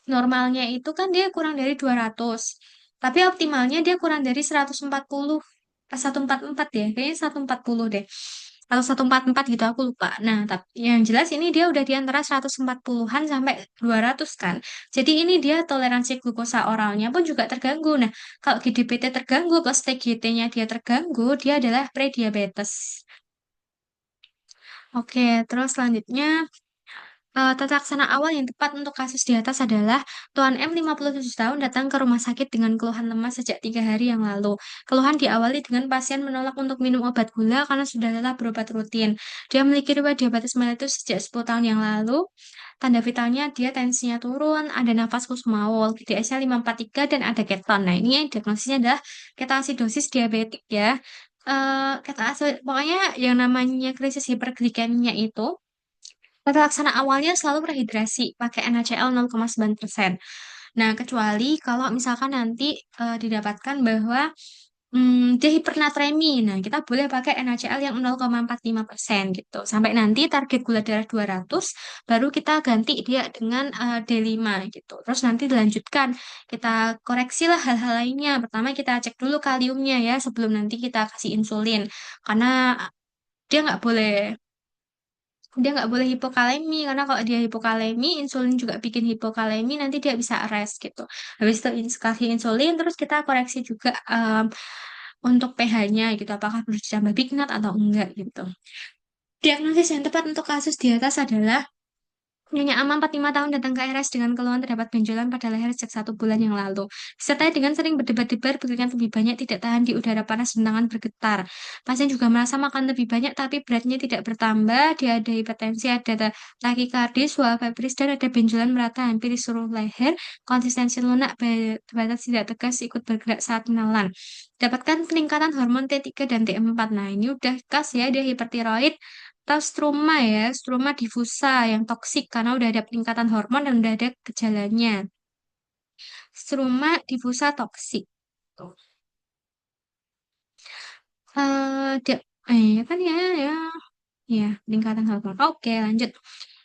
S1: normalnya itu kan dia kurang dari 200. Tapi optimalnya dia kurang dari 140. 144 ya, kayaknya 140 deh. Atau 144 gitu, aku lupa. Nah, tapi yang jelas ini dia udah di antara 140-an sampai 200 kan. Jadi ini dia toleransi glukosa oralnya pun juga terganggu. Nah, kalau GDPT terganggu plus TGT-nya dia terganggu, dia adalah prediabetes. Oke, terus selanjutnya Tata laksana awal yang tepat untuk kasus di atas adalah Tuan M 57 tahun datang ke rumah sakit dengan keluhan lemas sejak 3 hari yang lalu. Keluhan diawali dengan pasien menolak untuk minum obat gula karena sudah lelah berobat rutin. Dia memiliki riwayat diabetes mellitus sejak 10 tahun yang lalu. Tanda vitalnya dia tensinya turun, ada nafas kusmaol, GDS-nya 543 dan ada keton. Nah, ini yang diagnosisnya adalah ketoasidosis diabetik ya. Pokoknya yang namanya krisis hiperglikemia itu tata laksana awalnya selalu rehidrasi pakai NaCl 0,9%. Nah, kecuali kalau misalkan nanti didapatkan bahwa dia hipernatremi. Nah, kita boleh pakai NaCl yang 0,45% gitu. Sampai nanti target gula darah 200, baru kita ganti dia dengan D5 gitu. Terus nanti dilanjutkan, kita koreksi lah hal-hal lainnya. Pertama kita cek dulu kaliumnya ya sebelum nanti kita kasih insulin. Karena dia nggak boleh hipokalemi karena kalau dia hipokalemi insulin juga bikin hipokalemi nanti dia bisa arrest gitu habis itu kasih insulin terus kita koreksi juga untuk pH-nya gitu apakah perlu ditambah Big Nut atau enggak gitu diagnosis yang tepat untuk kasus di atas adalah Nyonya Ama 45 tahun datang ke RS dengan keluhan terdapat benjolan pada leher sejak 1 bulan yang lalu. Disertai dengan sering berdebar-debar, berkeringat lebih banyak, tidak tahan di udara panas, dan tangan bergetar. Pasien juga merasa makan lebih banyak, tapi beratnya tidak bertambah. Dia ada hipertensi, ada takikardis, suara febris, dan ada benjolan merata hampir di seluruh leher. Konsistensi lunak, batas tidak tegas, ikut bergerak saat menelan. Dapatkan peningkatan hormon T3 dan T4. Nah, ini udah khas ya, dia hipertiroid. Atau struma ya, struma diffusa yang toksik karena udah ada peningkatan hormon dan udah ada gejalanya. Struma diffusa toksik. Tuh. Dia, kan ya, ya, ya, peningkatan hormon. Oke, lanjut.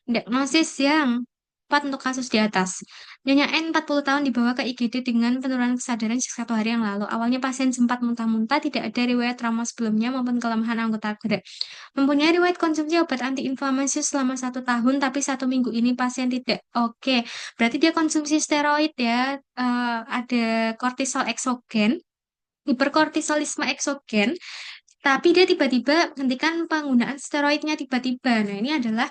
S1: Diagnosis yang tepat untuk kasus di atas. Nyonya N 40 tahun dibawa ke IGD dengan penurunan kesadaran sejak 1 hari yang lalu. Awalnya pasien sempat muntah-muntah, tidak ada riwayat trauma sebelumnya maupun kelemahan anggota gerak. Mempunyai riwayat konsumsi obat antiinflamasi selama 1 tahun, tapi 1 minggu ini pasien tidak. Oke, berarti dia konsumsi steroid ya. Ada kortisol eksogen, hiperkortisolisme eksogen, tapi dia tiba-tiba menghentikan penggunaan steroidnya tiba-tiba. Nah, ini adalah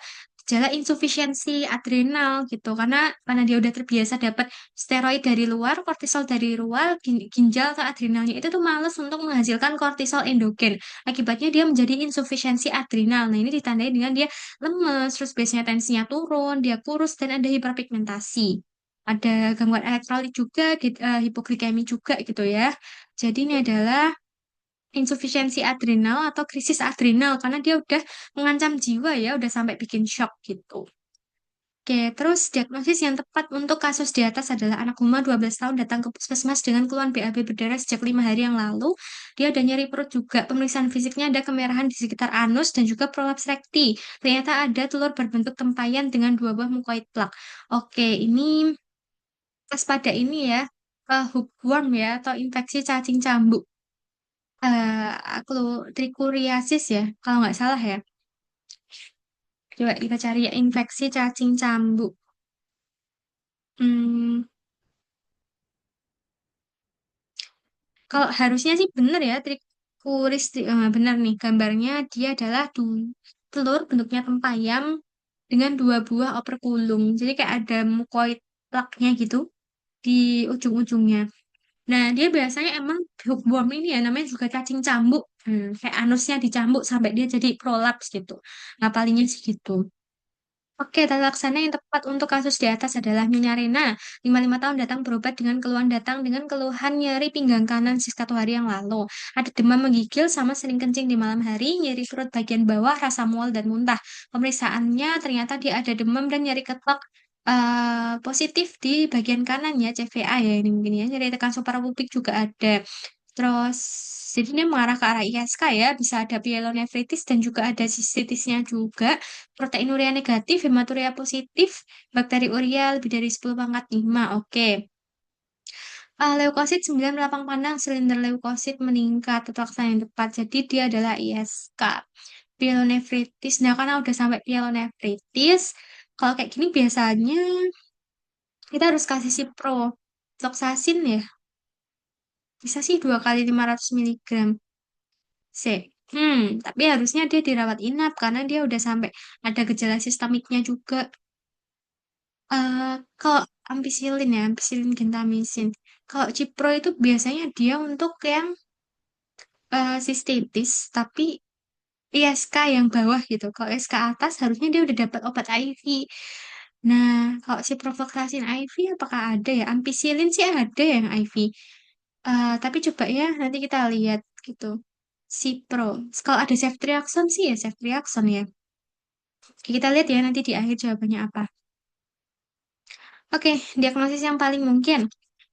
S1: gejala insufisiensi adrenal gitu. Karena dia udah terbiasa dapat steroid dari luar, kortisol dari luar, ginjal atau adrenalnya itu tuh males untuk menghasilkan kortisol endogen. Akibatnya dia menjadi insufisiensi adrenal. Nah, ini ditandai dengan dia lemes, terus biasanya tensinya turun, dia kurus dan ada hiperpigmentasi. Ada gangguan elektrolit juga, hipoglikemi juga gitu ya. Jadi ini adalah insufisiensi adrenal atau krisis adrenal karena dia udah mengancam jiwa ya, udah sampai bikin shock gitu. Oke, terus diagnosis yang tepat untuk kasus di atas adalah anak Huma 12 tahun datang ke puskesmas dengan keluhan BAB berdarah sejak 5 hari yang lalu. Dia ada nyeri perut juga. Pemeriksaan fisiknya ada kemerahan di sekitar anus dan juga prolaps rekti. Ternyata ada telur berbentuk tempayan dengan 2 buah mukoid plak. Oke, ini pas pada ini ya, hookworm ya atau infeksi cacing cambuk. Aku trikuriasis ya, kalau nggak salah ya. Coba kita cari ya, infeksi cacing cambuk. Hmm, kalau harusnya sih bener ya, bener nih, gambarnya dia adalah telur bentuknya tempayam dengan 2 buah operkulum. Jadi kayak ada mukoid plaknya gitu di ujung-ujungnya. Nah, dia biasanya emang hookworm ini ya, namanya juga cacing cambuk. Kayak anusnya dicambuk sampai dia jadi prolaps gitu. Ngapalinnya sih gitu. Oke, tata laksana yang tepat untuk kasus di atas adalah Nyonya Rena, 55 tahun datang berobat dengan keluhan nyeri pinggang kanan sejak 1 hari yang lalu. Ada demam menggigil sama sering kencing di malam hari, nyeri perut bagian bawah, rasa mual dan muntah. Pemeriksaannya ternyata dia ada demam dan nyeri ketok positif di bagian kanan ya, CVA ya ini mungkin ya. Nyeri tekan suprapubik juga ada. Terus, jadi ini mengarah ke arah ISK ya, bisa ada pyelonefritis dan juga ada sistitisnya juga proteinuria negatif, hematuria positif, bakteri urea lebih dari 10 × 5. Oke. Leukosit 9 lapang pandang, silinder leukosit meningkat, itu laksana yang tepat. Jadi dia adalah ISK. Pyelonefritis. Nah, karena udah sampai pyelonefritis, kalau kayak gini biasanya kita harus kasih ciprofloxacin ya. Bisa sih 2 × 500 mg. C. Tapi harusnya dia dirawat inap karena dia udah sampai ada gejala sistemiknya juga. Kalau ampicillin ya, ampicillin gentamicin. Kalau Cipro itu biasanya dia untuk yang sistitis, tapi ISK yang bawah gitu. Kalau ISK atas harusnya dia udah dapat obat IV. Nah, kalau ciprofloxacin IV apakah ada ya? Ampicillin sih ada yang IV. Tapi coba ya, nanti kita lihat gitu. Cipro. Kalau ada ceftriaxone sih ya ceftriaxone ya. Oke, kita lihat ya nanti di akhir jawabannya apa. Oke, diagnosis yang paling mungkin.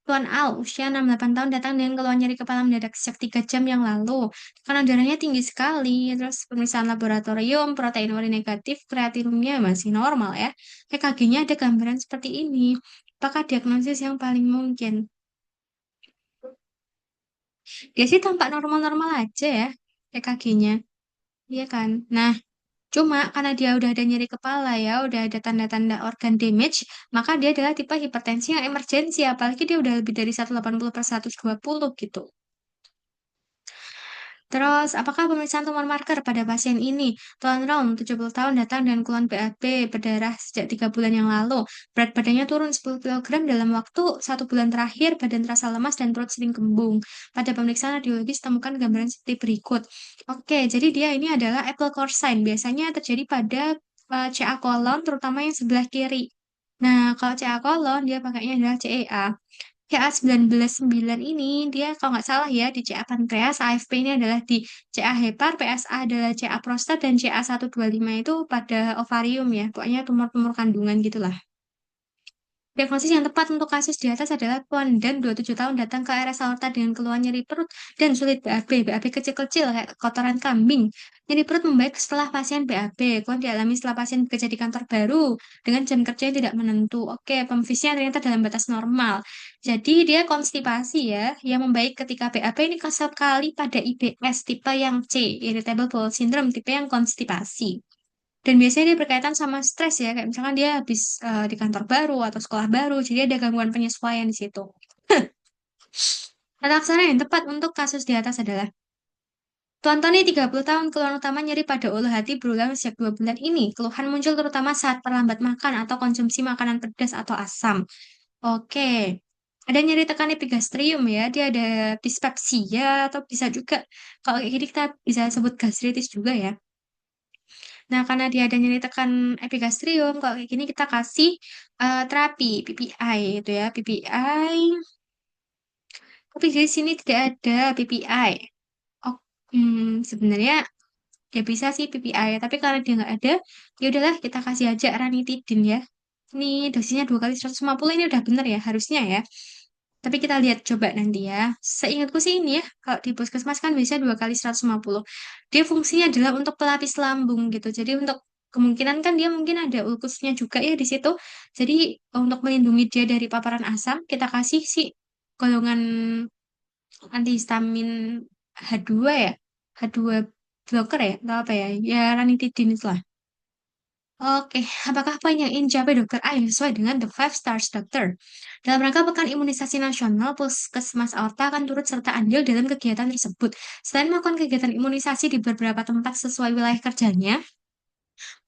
S1: Tuan Al, usia 68 tahun, datang dengan keluhan nyeri kepala mendadak sejak 3 jam yang lalu. Tekanan darahnya tinggi sekali. Terus pemeriksaan laboratorium, protein urin negatif, kreatinumnya masih normal ya. EKG-nya ada gambaran seperti ini. Apakah diagnosis yang paling mungkin? Dia sih tampak normal-normal aja ya, EKG-nya. Iya kan? Nah, cuma karena dia udah ada nyeri kepala ya, udah ada tanda-tanda organ damage, maka dia adalah tipe hipertensi yang emergensi, apalagi dia udah lebih dari 180/120 gitu. Terus, apakah pemeriksaan tumor marker pada pasien ini? Tuan Rom, 70 tahun, datang dengan keluhan BAB berdarah sejak 3 bulan yang lalu. Berat badannya turun 10 kg dalam waktu 1 bulan terakhir, badan terasa lemas dan perut sering kembung. Pada pemeriksaan radiologis, temukan gambaran seperti berikut. Oke, jadi dia ini adalah apple core sign. Biasanya terjadi pada CA kolon, terutama yang sebelah kiri. Nah, kalau CA kolon, dia pakainya adalah CEA. CA 19 9 ini dia kalau nggak salah ya di CA pankreas, AFP ini adalah di CA hepar, PSA adalah CA prostat, dan CA 125 itu pada ovarium ya. Pokoknya tumor-tumor kandungan gitulah. Diagnosis yang tepat untuk kasus di atas adalah Tuan dan 27 tahun datang ke RS Aorta dengan keluhan nyeri perut dan sulit BAB. BAB kecil-kecil kayak kotoran kambing. Nyeri perut membaik setelah pasien BAB. Keluhan dialami setelah pasien bekerja di kantor baru dengan jam kerja yang tidak menentu. Oke, pemfisnya ternyata dalam batas normal. Jadi dia konstipasi ya, yang membaik ketika BAB ini kasar kali pada IBS tipe yang C, Irritable Bowel Syndrome, tipe yang konstipasi. Dan biasanya dia berkaitan sama stres ya, kayak misalkan dia habis di kantor baru atau sekolah baru, jadi ada gangguan penyesuaian di situ. Tata aksara yang tepat untuk kasus di atas adalah Tuan Tony 30 tahun, keluhan utama nyeri pada ulu hati berulang sejak 2 bulan ini. Keluhan muncul terutama saat terlambat makan atau konsumsi makanan pedas atau asam. Oke. Ada nyeri tekan epigastrium ya, dia ada dispepsia atau bisa juga, kalau kayak gini kita bisa sebut gastritis juga ya. Nah, karena dia ada nyeri tekan epigastrium, kalau kayak gini kita kasih terapi PPI itu ya, PPI. Tapi di sini tidak ada PPI. Oh, sebenarnya ya bisa sih PPI, tapi kalau dia nggak ada, ya udahlah kita kasih aja ranitidin ya. Ini dosisnya 2 kali 150 ini udah bener ya, harusnya ya. Tapi kita lihat coba nanti ya. Seingatku sih ini ya, kalau di puskesmas kan bisa 2 kali 150. Dia fungsinya adalah untuk pelapis lambung gitu. Jadi untuk kemungkinan kan dia mungkin ada ulkusnya juga ya di situ. Jadi untuk melindungi dia dari paparan asam, kita kasih sih golongan antihistamin H2 ya. H2 blocker ya, atau apa ya? Ya ranitidin itulah. Oke, apakah penyanyi yang dicapai Dokter A yang sesuai dengan The Five Stars Doctor? Dalam rangka Pekan Imunisasi Nasional, Puskesmas Aorta akan turut serta andil dalam kegiatan tersebut. Selain melakukan kegiatan imunisasi di beberapa tempat sesuai wilayah kerjanya,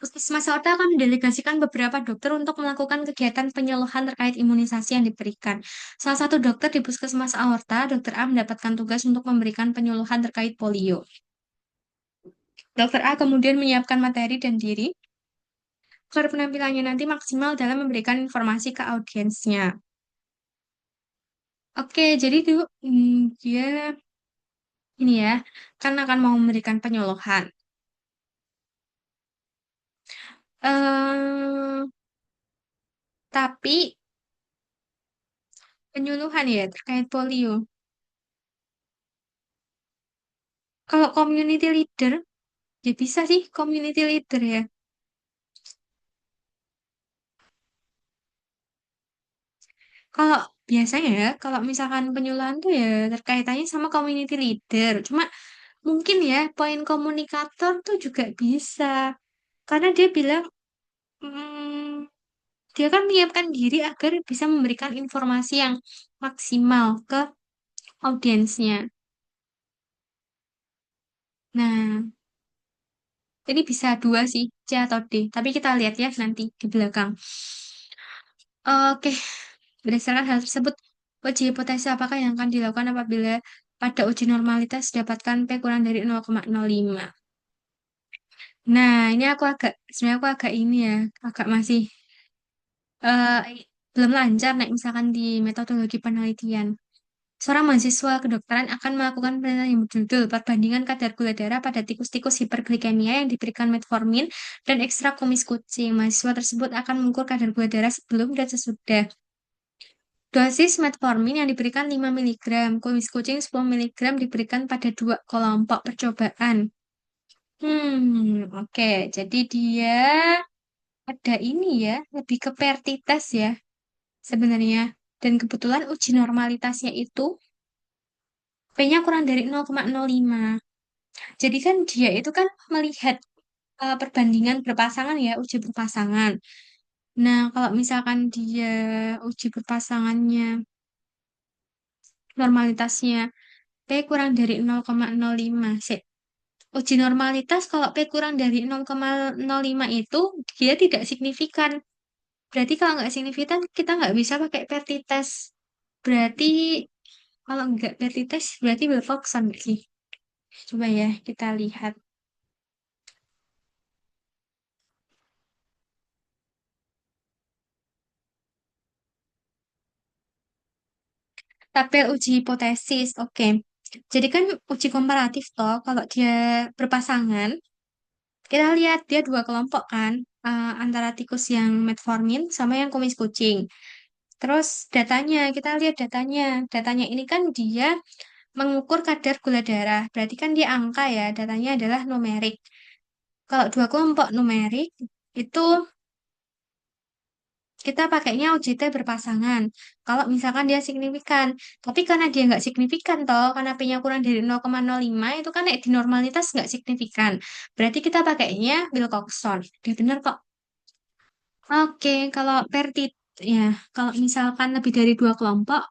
S1: Puskesmas Aorta akan mendelegasikan beberapa dokter untuk melakukan kegiatan penyuluhan terkait imunisasi yang diberikan. Salah satu dokter di Puskesmas Aorta, Dokter A mendapatkan tugas untuk memberikan penyuluhan terkait polio. Dokter A kemudian menyiapkan materi dan diri agar penampilannya nanti maksimal dalam memberikan informasi ke audiensnya. Oke, jadi tuh dia ini ya, kan akan mau memberikan penyuluhan. eh tapi penyuluhan ya terkait polio. Kalau community leader, ya bisa sih community leader ya. Kalau biasanya ya, kalau misalkan penyuluhan tuh ya terkaitannya sama community leader. Cuma mungkin ya poin komunikator tuh juga bisa. Karena dia bilang, dia kan menyiapkan diri agar bisa memberikan informasi yang maksimal ke audiensnya. Nah, ini bisa dua sih, C atau D. Tapi kita lihat ya nanti di belakang. Oke, berdasarkan hal tersebut, uji hipotesa apakah yang akan dilakukan apabila pada uji normalitas dapatkan P kurang dari 0,05. Nah, ini sebenarnya aku agak ini ya, agak masih eh, belum lancar nih misalkan di metodologi penelitian. Seorang mahasiswa kedokteran akan melakukan penelitian yang berjudul Perbandingan kadar gula darah pada tikus-tikus hiperglikemia yang diberikan metformin dan ekstrak kumis kucing. Mahasiswa tersebut akan mengukur kadar gula darah sebelum dan sesudah. Dosis metformin yang diberikan 5 miligram, kumis kucing 10 miligram diberikan pada dua kelompok percobaan. Oke. Jadi dia ada ini ya, lebih ke pertites ya sebenarnya. Dan kebetulan uji normalitasnya itu P-nya kurang dari 0,05. Jadi kan dia itu kan melihat perbandingan berpasangan ya, uji berpasangan. Nah, kalau misalkan dia uji berpasangannya, normalitasnya P kurang dari 0,05. Uji normalitas kalau P kurang dari 0,05 itu dia tidak signifikan. Berarti kalau nggak signifikan kita nggak bisa pakai pertites. Berarti kalau nggak pertites berarti Wilcoxon nggak sih? Coba ya kita lihat. Tabel uji hipotesis, oke. Jadi kan uji komparatif toh, kalau dia berpasangan, kita lihat dia dua kelompok kan, antara tikus yang metformin sama yang kumis kucing. Terus datanya, kita lihat datanya. Datanya ini kan dia mengukur kadar gula darah, berarti kan dia angka ya, datanya adalah numerik. Kalau dua kelompok numerik, itu kita pakainya UJT berpasangan. Kalau misalkan dia signifikan. Tapi karena dia nggak signifikan toh, karena P-nya kurang dari 0,05, itu kan di normalitas nggak signifikan. Berarti kita pakainya Wilcoxon. Dia benar kok. Oke, kalau ya, kalau misalkan lebih dari dua kelompok,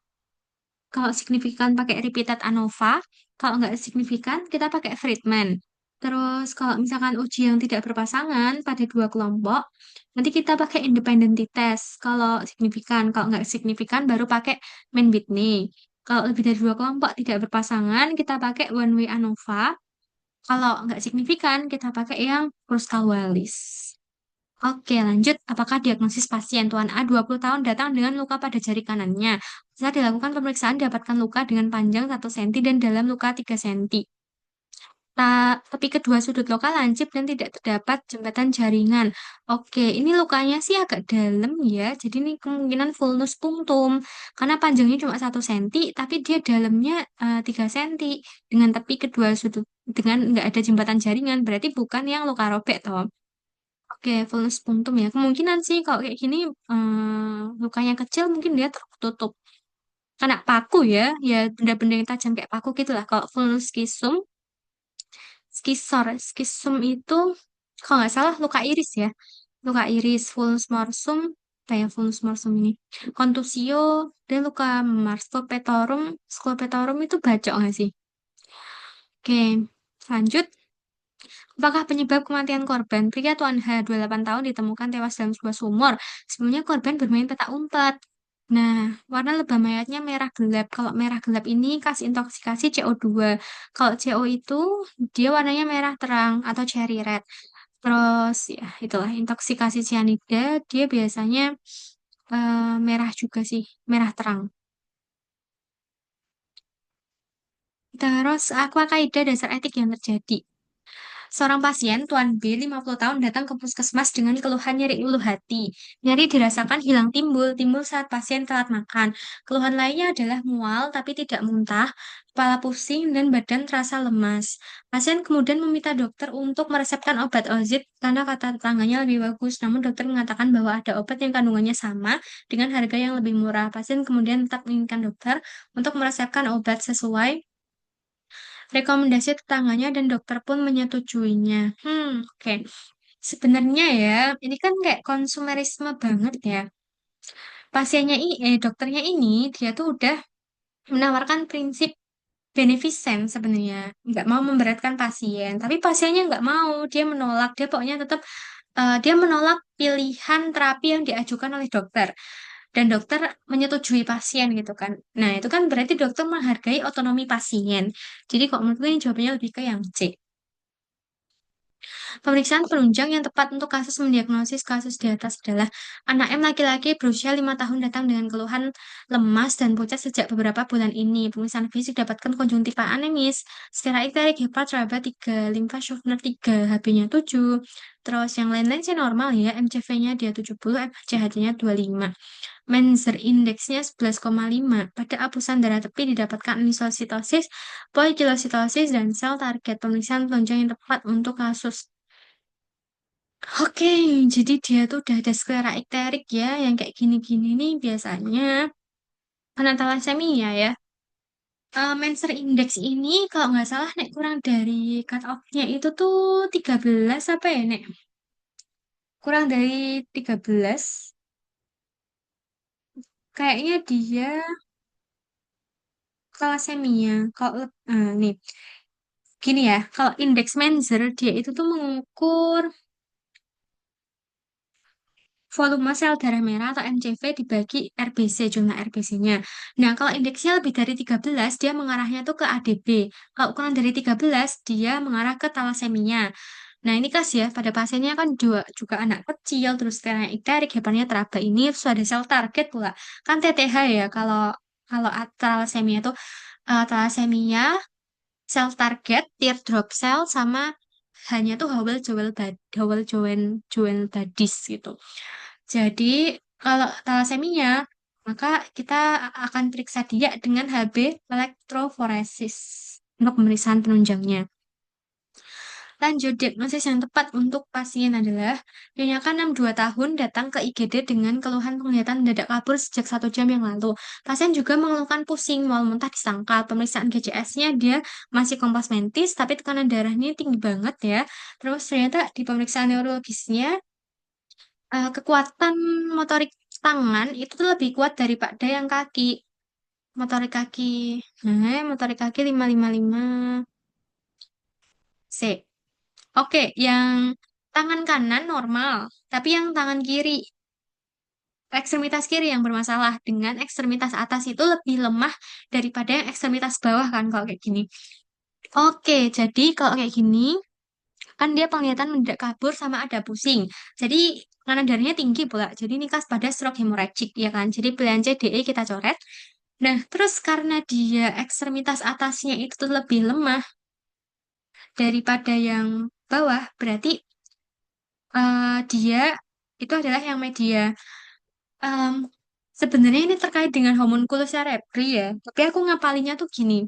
S1: kalau signifikan pakai repeated ANOVA, kalau nggak signifikan kita pakai Friedman. Terus kalau misalkan uji yang tidak berpasangan pada dua kelompok, nanti kita pakai independent test kalau signifikan. Kalau nggak signifikan baru pakai main Whitney. Kalau lebih dari dua kelompok tidak berpasangan, kita pakai one way ANOVA. Kalau nggak signifikan, kita pakai yang Kruskal-Wallis. Oke, lanjut. Apakah diagnosis pasien Tuan A 20 tahun datang dengan luka pada jari kanannya? Setelah dilakukan pemeriksaan, dapatkan luka dengan panjang 1 cm dan dalam luka 3 cm. Tepi kedua sudut lokal lancip dan tidak terdapat jembatan jaringan. Oke, ini lukanya sih agak dalam ya. Jadi ini kemungkinan vulnus punctum. Karena panjangnya cuma 1 cm, tapi dia dalamnya 3 cm. Dengan tepi kedua sudut, dengan nggak ada jembatan jaringan. Berarti bukan yang luka robek toh. Oke, vulnus punctum ya. Kemungkinan sih kalau kayak gini lukanya kecil mungkin dia tertutup. Karena paku ya, ya benda-benda yang tajam kayak paku gitu lah. Kalau vulnus schism, skisum itu kalau nggak salah luka iris ya. Luka iris, vulnus morsum, kayak vulnus morsum ini. Contusio dan luka Mars, scopetorum itu bacok nggak sih? Oke, lanjut. Apakah penyebab kematian korban? Pria Tuan H, 28 tahun ditemukan tewas dalam sebuah sumur. Sebelumnya korban bermain petak umpet. Nah, warna lebam mayatnya merah gelap. Kalau merah gelap ini khas intoksikasi CO2. Kalau CO itu dia warnanya merah terang atau cherry red. Terus ya itulah intoksikasi sianida dia biasanya merah juga sih, merah terang. Terus aqua kaidah dasar etik yang terjadi. Seorang pasien, Tuan B, 50 tahun, datang ke puskesmas dengan keluhan nyeri ulu hati. Nyeri dirasakan hilang timbul saat pasien telat makan. Keluhan lainnya adalah mual tapi tidak muntah, kepala pusing, dan badan terasa lemas. Pasien kemudian meminta dokter untuk meresepkan obat ozit karena kata tetangganya lebih bagus. Namun dokter mengatakan bahwa ada obat yang kandungannya sama dengan harga yang lebih murah. Pasien kemudian tetap menginginkan dokter untuk meresepkan obat sesuai rekomendasi tetangganya dan dokter pun menyetujuinya. Oke. Sebenarnya ya, ini kan kayak konsumerisme banget ya. Dokternya ini, dia tuh udah menawarkan prinsip beneficent sebenarnya. Nggak mau memberatkan pasien. Tapi pasiennya nggak mau, dia menolak. Dia pokoknya tetap, dia menolak pilihan terapi yang diajukan oleh dokter. dan dokter menyetujui pasien gitu kan. Nah, itu kan berarti dokter menghargai otonomi pasien. Jadi kok menurutku ini jawabannya lebih ke yang C. Pemeriksaan penunjang yang tepat untuk kasus mendiagnosis kasus di atas adalah anak M laki-laki berusia 5 tahun datang dengan keluhan lemas dan pucat sejak beberapa bulan ini. Pemeriksaan fisik dapatkan konjungtiva anemis, secara ikterik hepat raba 3, limfa Schuffner 3, HB-nya 7. Terus yang lain-lain sih normal ya, MCV-nya dia 70, FCHD-nya 25. Menzer indeksnya 11,5. Pada apusan darah tepi didapatkan anisositosis, poikilositosis, dan sel target. Pemeriksaan penunjang yang tepat untuk kasus. Oke, jadi dia tuh udah ada sklera ikterik ya, yang kayak gini-gini nih biasanya karena thalassemia ya. Menser index ini kalau nggak salah nek kurang dari cut off-nya itu tuh 13 apa ya nek? Kurang dari 13, kayaknya dia thalassemia. Nih, gini ya, kalau indeks Menzer dia itu tuh mengukur volume sel darah merah atau MCV dibagi RBC, jumlah RBC-nya. Nah, kalau indeksnya lebih dari 13, dia mengarahnya tuh ke ADB. Kalau kurang dari 13, dia mengarah ke talasemia. Nah, ini khas ya, pada pasiennya kan juga anak kecil, terus karena ikterik, hepannya teraba ini, terus ada sel target pula. Kan TTH ya, kalau kalau talasemia itu talasemia, sel target, teardrop cell, sama hanya tuh Howell Joel Badis gitu. Jadi, kalau talasemia, maka kita akan periksa dia dengan HB elektroforesis untuk pemeriksaan penunjangnya. Lanjut, diagnosis yang tepat untuk pasien adalah dinyatakan 62 tahun datang ke IGD dengan keluhan penglihatan mendadak kabur sejak 1 jam yang lalu. Pasien juga mengeluhkan pusing, mual muntah di sangkal. Pemeriksaan GCS-nya dia masih kompas mentis, tapi tekanan darahnya tinggi banget ya. Terus ternyata di pemeriksaan neurologisnya kekuatan motorik tangan itu tuh lebih kuat daripada yang kaki. Motorik kaki, motorik kaki 555 C. Oke, yang tangan kanan normal, tapi yang tangan kiri, ekstremitas kiri yang bermasalah dengan ekstremitas atas itu lebih lemah daripada yang ekstremitas bawah kan kalau kayak gini. Oke, jadi kalau kayak gini, kan dia penglihatan mendadak kabur sama ada pusing. Jadi tekanan darahnya tinggi pula. Jadi ini khas pada stroke hemorrhagic ya kan. Jadi pilihan C, D, E kita coret. Nah, terus karena dia ekstremitas atasnya itu tuh lebih lemah daripada yang bawah, berarti dia itu adalah yang media. Em, Sebenarnya ini terkait dengan homunculus cerebri ya, tapi aku ngapalinya tuh gini.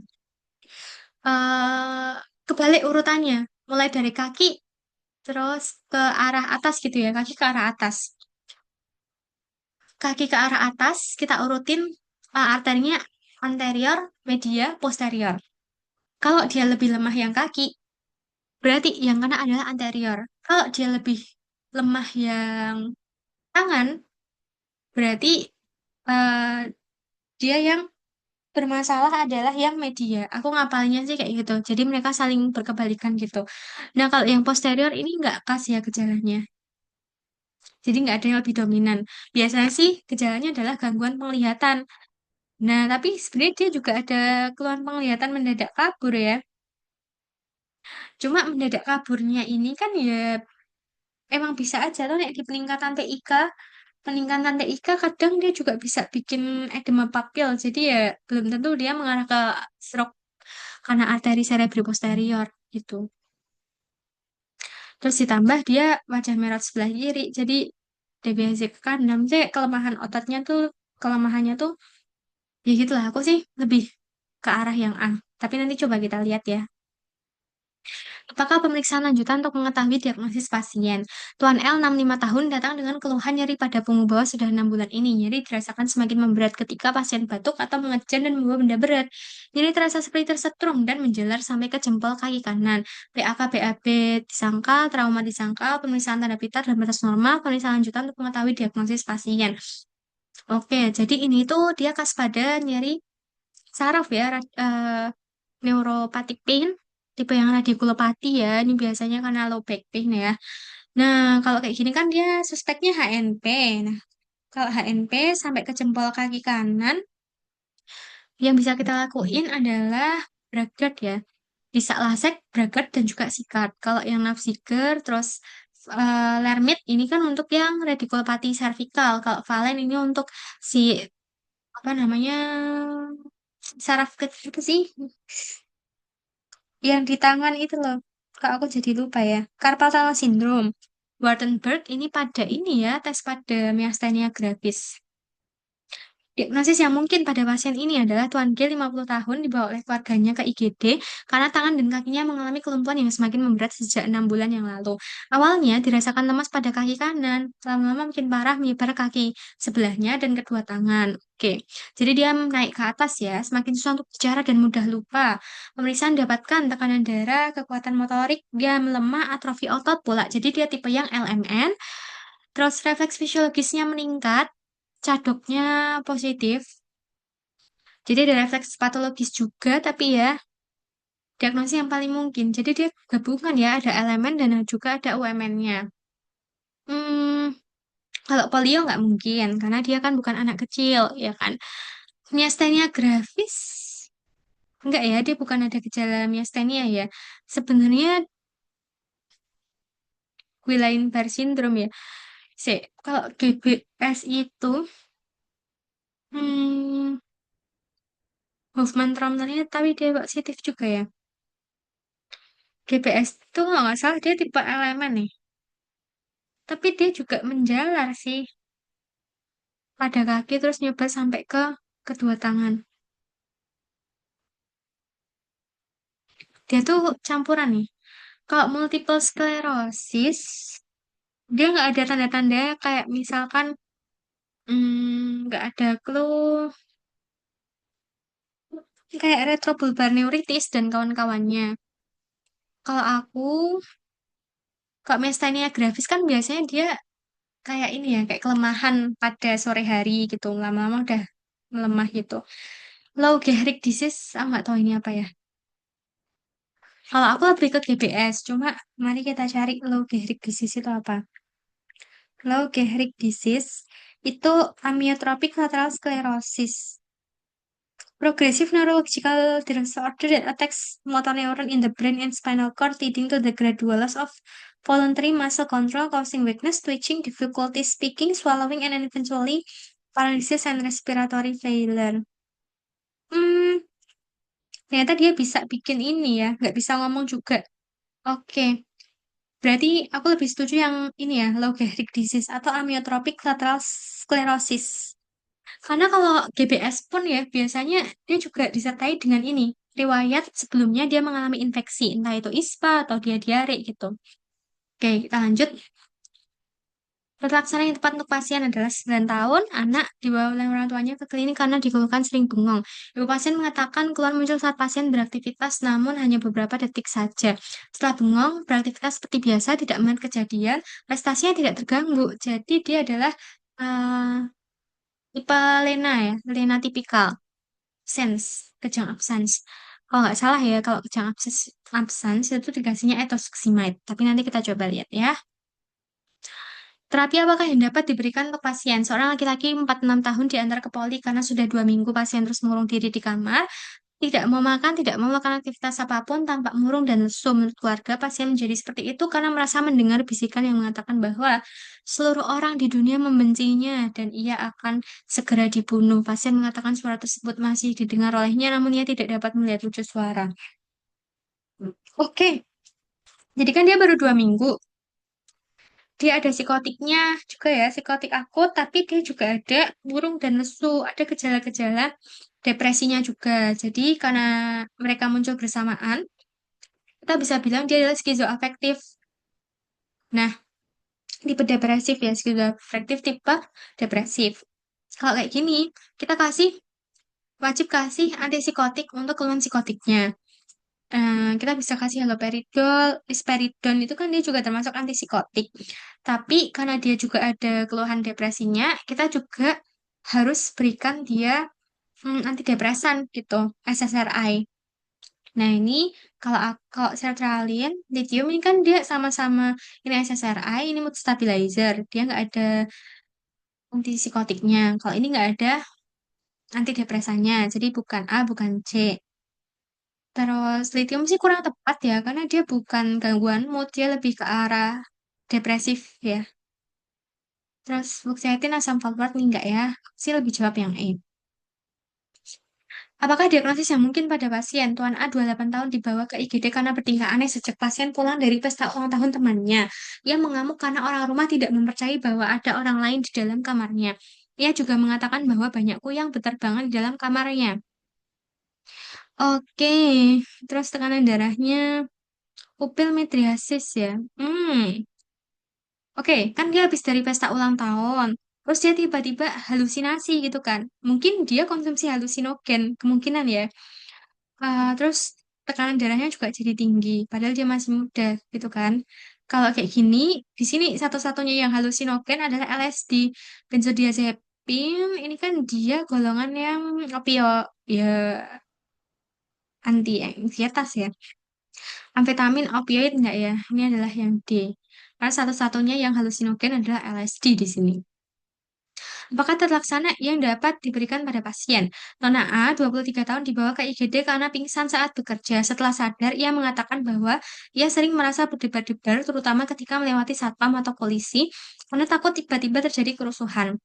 S1: eh Kebalik urutannya, mulai dari kaki terus ke arah atas gitu ya, kaki ke arah atas. Kaki ke arah atas, kita urutin arterinya anterior, media, posterior. Kalau dia lebih lemah yang kaki, berarti yang kena adalah anterior. Kalau dia lebih lemah yang tangan, berarti eh, dia yang bermasalah adalah yang media. Aku ngapalnya sih kayak gitu. Jadi mereka saling berkebalikan gitu. Nah, kalau yang posterior ini nggak khas ya gejalanya. Jadi nggak ada yang lebih dominan. Biasanya sih gejalanya adalah gangguan penglihatan. Nah, tapi sebenarnya dia juga ada keluhan penglihatan mendadak kabur ya. Cuma mendadak kaburnya ini kan ya emang bisa aja tuh nek di peningkatan TIK kadang dia juga bisa bikin edema papil. Jadi ya belum tentu dia mengarah ke stroke karena arteri cerebri posterior gitu. Terus ditambah dia wajah merah sebelah kiri. Jadi DBZ ke kanan. Jadi kelemahannya tuh ya gitulah. Aku sih lebih ke arah yang A. Tapi nanti coba kita lihat ya. Apakah pemeriksaan lanjutan untuk mengetahui diagnosis pasien? Tuan L, 65 tahun, datang dengan keluhan nyeri pada punggung bawah sudah 6 bulan ini. Nyeri dirasakan semakin memberat ketika pasien batuk atau mengejan dan membawa benda berat. Nyeri terasa seperti tersetrum dan menjalar sampai ke jempol kaki kanan. PAK, BAB disangkal, trauma disangkal, pemeriksaan tanda pita dan batas normal, pemeriksaan lanjutan untuk mengetahui diagnosis pasien. Oke, jadi ini tuh dia khas pada nyeri saraf ya, neuropathic pain, tipe yang radikulopati ya, ini biasanya karena low back pain ya. Nah, kalau kayak gini kan dia suspeknya HNP. Nah, Kalau HNP sampai ke jempol kaki kanan, yang bisa kita lakuin adalah bracket ya. Bisa lasek, bracket, dan juga sikat. Kalau yang nerve seeker, terus lermit ini kan untuk yang radikulopati servikal. Kalau valen ini untuk si apa namanya saraf kecil apa sih? Yang di tangan itu loh. Kak aku jadi lupa ya. Carpal tunnel syndrome. Wartenberg ini pada ini ya, tes pada myasthenia gravis. Diagnosis yang mungkin pada pasien ini adalah Tuan G 50 tahun dibawa oleh keluarganya ke IGD karena tangan dan kakinya mengalami kelumpuhan yang semakin memberat sejak 6 bulan yang lalu. Awalnya dirasakan lemas pada kaki kanan, lama-lama makin parah menyebar kaki sebelahnya dan kedua tangan. Oke, jadi dia naik ke atas ya, semakin susah untuk bicara dan mudah lupa. Pemeriksaan dapatkan tekanan darah, kekuatan motorik, dia melemah, atrofi otot pula. Jadi dia tipe yang LMN, terus refleks fisiologisnya meningkat, cadoknya positif. Jadi ada refleks patologis juga, tapi ya diagnosis yang paling mungkin. Jadi dia gabungan ya, ada elemen dan juga ada UMN-nya. Hmm, kalau polio nggak mungkin, karena dia kan bukan anak kecil, ya kan. Miastenia gravis, enggak ya, dia bukan ada gejala miastenia ya. Sebenarnya Guillain-Barré syndrome ya. Kalau GBS itu, hmm, Hoffmann-Tromnernya, tapi dia positif juga ya. GBS itu kalau nggak salah dia tipe elemen nih. Tapi dia juga menjalar sih pada kaki terus nyebar sampai ke kedua tangan. Dia tuh campuran nih. Kalau multiple sclerosis, dia nggak ada tanda-tanda kayak misalkan nggak ada clue kayak retrobulbar neuritis dan kawan-kawannya. Kalau aku, kalau miastenia gravis kan biasanya dia kayak ini ya, kayak kelemahan pada sore hari gitu. Lama-lama udah melemah gitu. Lou Gehrig disease, aku nggak tahu ini apa ya. Kalau aku lebih ke GBS, cuma mari kita cari Lou Gehrig disease itu apa. Lou Gehrig disease itu amyotrophic lateral sclerosis. Progressive neurological disorder that attacks motor neuron in the brain and spinal cord, leading to the gradual loss of voluntary muscle control, causing weakness, twitching, difficulty speaking, swallowing, and eventually paralysis and respiratory failure. Hmm, ternyata dia bisa bikin ini ya, nggak bisa ngomong juga. Oke, berarti aku lebih setuju yang ini ya, Lou Gehrig disease atau amyotrophic lateral sclerosis. Karena kalau GBS pun ya, biasanya dia juga disertai dengan ini, riwayat sebelumnya dia mengalami infeksi, entah itu ISPA atau dia diare gitu. Oke, kita lanjut. Pelaksanaan yang tepat untuk pasien adalah 9 tahun, anak dibawa oleh orang tuanya ke klinik karena dikeluhkan sering bengong. Ibu pasien mengatakan keluhan muncul saat pasien beraktivitas, namun hanya beberapa detik saja. Setelah bengong, beraktivitas seperti biasa, tidak melihat kejadian, prestasinya tidak terganggu. Jadi dia adalah eh, tipe Lena ya, Lena tipikal, absence, kejang absence. Kalau nggak salah ya, kalau kejang absence itu dikasihnya ethosuximide. Tapi nanti kita coba lihat ya. Terapi apakah yang dapat diberikan untuk pasien? Seorang laki-laki 46 tahun diantar ke poli karena sudah 2 minggu pasien terus mengurung diri di kamar, tidak mau makan, tidak mau melakukan aktivitas apapun, tampak murung dan lesu. Menurut keluarga, pasien menjadi seperti itu karena merasa mendengar bisikan yang mengatakan bahwa seluruh orang di dunia membencinya dan ia akan segera dibunuh. Pasien mengatakan suara tersebut masih didengar olehnya, namun ia tidak dapat melihat wujud suara. Oke, jadi kan dia baru 2 minggu. Dia ada psikotiknya juga ya, psikotik akut, tapi dia juga ada murung dan lesu, ada gejala-gejala depresinya juga. Jadi karena mereka muncul bersamaan, kita bisa bilang dia adalah skizoafektif. Nah, tipe depresif ya, skizoafektif tipe depresif. Kalau kayak gini, kita wajib kasih antipsikotik untuk keluhan psikotiknya. Kita bisa kasih haloperidol, risperidon itu kan dia juga termasuk antipsikotik. Tapi karena dia juga ada keluhan depresinya, kita juga harus berikan dia antidepresan gitu, SSRI. Nah ini kalau sertralin, lithium ini kan dia sama-sama ini SSRI, ini mood stabilizer. Dia nggak ada antipsikotiknya. Kalau ini nggak ada antidepresannya, jadi bukan A, bukan C. Terus lithium sih kurang tepat ya, karena dia bukan gangguan mood, dia lebih ke arah depresif ya. Terus fluoxetine asam valproat nih enggak ya? Sih lebih jawab yang E. Apakah diagnosis yang mungkin pada pasien Tuan A 28 tahun dibawa ke IGD karena bertingkah aneh sejak pasien pulang dari pesta ulang tahun temannya? Ia mengamuk karena orang rumah tidak mempercayai bahwa ada orang lain di dalam kamarnya. Ia juga mengatakan bahwa banyak kuyang berterbangan di dalam kamarnya. Oke, terus tekanan darahnya pupil midriasis ya. Oke, kan dia habis dari pesta ulang tahun. Terus dia tiba-tiba halusinasi gitu kan. Mungkin dia konsumsi halusinogen, kemungkinan ya. Terus tekanan darahnya juga jadi tinggi, padahal dia masih muda gitu kan. Kalau kayak gini, di sini satu-satunya yang halusinogen adalah LSD. Benzodiazepin, ini kan dia golongan yang opio, ya anti anxietas ya. Amfetamin, opioid enggak ya? Ini adalah yang D. Karena satu-satunya yang halusinogen adalah LSD di sini. Apakah terlaksana yang dapat diberikan pada pasien? Nona A, 23 tahun, dibawa ke IGD karena pingsan saat bekerja. Setelah sadar, ia mengatakan bahwa ia sering merasa berdebar-debar, terutama ketika melewati satpam atau polisi, karena takut tiba-tiba terjadi kerusuhan.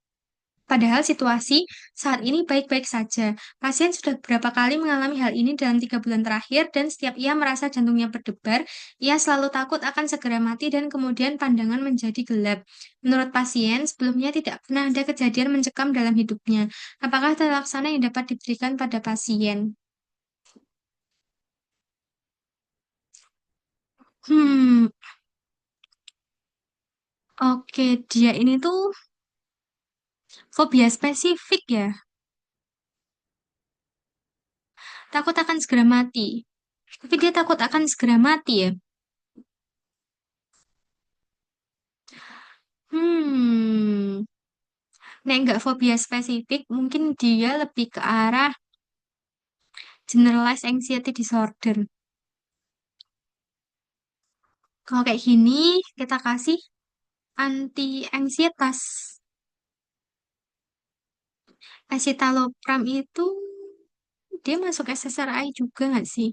S1: Padahal situasi saat ini baik-baik saja. Pasien sudah beberapa kali mengalami hal ini dalam 3 bulan terakhir, dan setiap ia merasa jantungnya berdebar, ia selalu takut akan segera mati dan kemudian pandangan menjadi gelap. Menurut pasien, sebelumnya tidak pernah ada kejadian mencekam dalam hidupnya. Apakah terlaksana yang dapat diberikan pada pasien? Hmm, oke, dia ini tuh fobia spesifik ya. Takut akan segera mati. Tapi dia takut akan segera mati ya. Hmm. Nek nggak fobia spesifik, mungkin dia lebih ke arah generalized anxiety disorder. Kalau kayak gini, kita kasih anti ansietas. Escitalopram itu dia masuk SSRI juga nggak sih?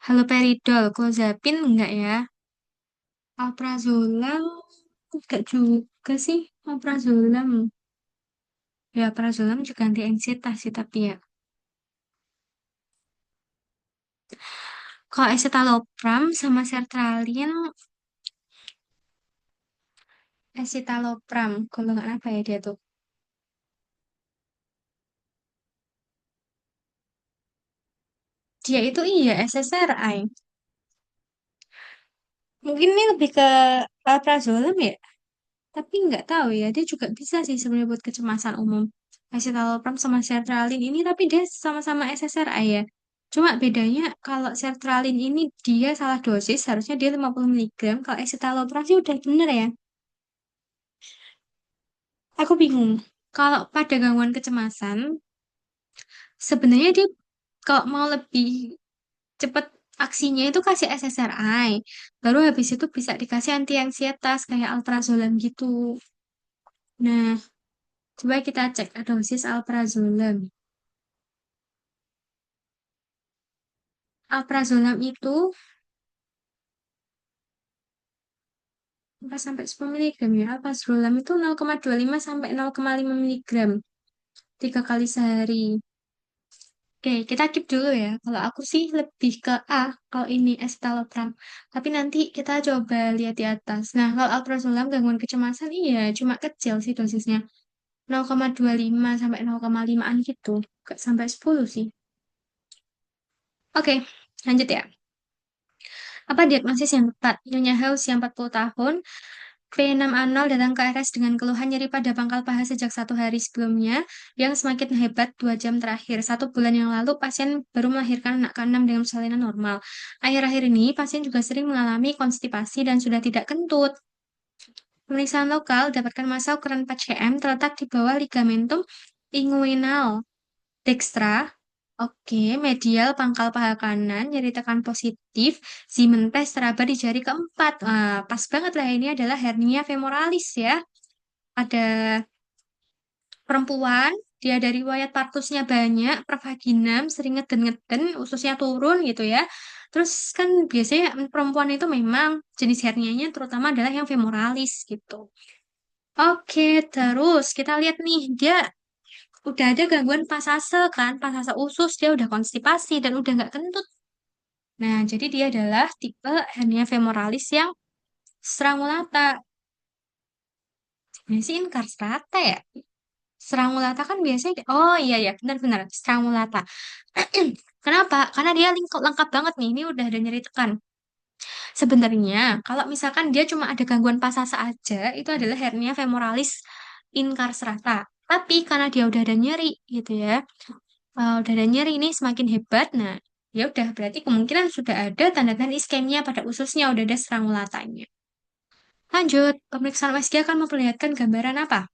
S1: Haloperidol, clozapin enggak ya? Alprazolam enggak juga sih. Alprazolam. Ya, alprazolam juga anti ansietas sih, tapi ya. Kalau escitalopram sama sertralin, escitalopram, golongan apa ya dia tuh? Dia itu iya SSRI. Mungkin ini lebih ke alprazolam ya, tapi nggak tahu ya. Dia juga bisa sih sebenarnya buat kecemasan umum. Escitalopram sama sertralin ini, tapi dia sama-sama SSRI ya. Cuma bedanya kalau sertralin ini dia salah dosis, harusnya dia 50 miligram. Kalau escitalopram sih udah bener ya. Aku bingung. Kalau pada gangguan kecemasan, sebenarnya dia kalau mau lebih cepet aksinya itu kasih SSRI. Baru habis itu bisa dikasih anti ansietas kayak alprazolam gitu. Nah, coba kita cek dosis alprazolam. Alprazolam itu 4 sampai 10 miligram ya. Alprazolam itu 0,25 sampai 0,5 miligram 3 kali sehari. Oke, kita keep dulu ya. Kalau aku sih lebih ke A, kalau ini escitalopram. Tapi nanti kita coba lihat di atas. Nah, kalau alprazolam gangguan kecemasan, iya, cuma kecil sih dosisnya. 0,25 sampai 0,5-an gitu. Gak sampai 10 sih. Oke, lanjut ya. Apa diagnosis yang tepat? Nyonya Hau usia 40 tahun, V6A0 datang ke RS dengan keluhan nyeri pada pangkal paha sejak 1 hari sebelumnya, yang semakin hebat 2 jam terakhir. 1 bulan yang lalu, pasien baru melahirkan anak ke-6 dengan salinan normal. Akhir-akhir ini, pasien juga sering mengalami konstipasi dan sudah tidak kentut. Pemeriksaan lokal dapatkan massa ukuran 4 cm terletak di bawah ligamentum inguinal dextra. Oke, medial pangkal paha kanan, nyeri tekan positif, Siemens teraba di jari keempat. Pas banget lah ini adalah hernia femoralis ya. Ada perempuan, dia dari riwayat partusnya banyak, pervaginam, sering ngeden-ngeden, ususnya turun gitu ya. Terus kan biasanya perempuan itu memang jenis hernianya terutama adalah yang femoralis gitu. Oke, terus kita lihat nih, dia udah ada gangguan pasase kan, pasase usus, dia udah konstipasi dan udah nggak kentut. Nah, jadi dia adalah tipe hernia femoralis yang strangulata. Ini sih incastrata ya. Strangulata kan biasanya, oh iya ya, benar-benar strangulata. Kenapa? Karena dia lengkap banget nih. Ini udah ada nyeri tekan. Sebenarnya, kalau misalkan dia cuma ada gangguan pasasa aja, itu adalah hernia femoralis incarcerata. Tapi karena dia udah ada nyeri gitu ya, udah ada nyeri ini semakin hebat. Nah, ya udah berarti kemungkinan sudah ada tanda-tanda iskemia pada ususnya, udah ada strangulatanya. Lanjut, pemeriksaan USG akan memperlihatkan gambaran apa?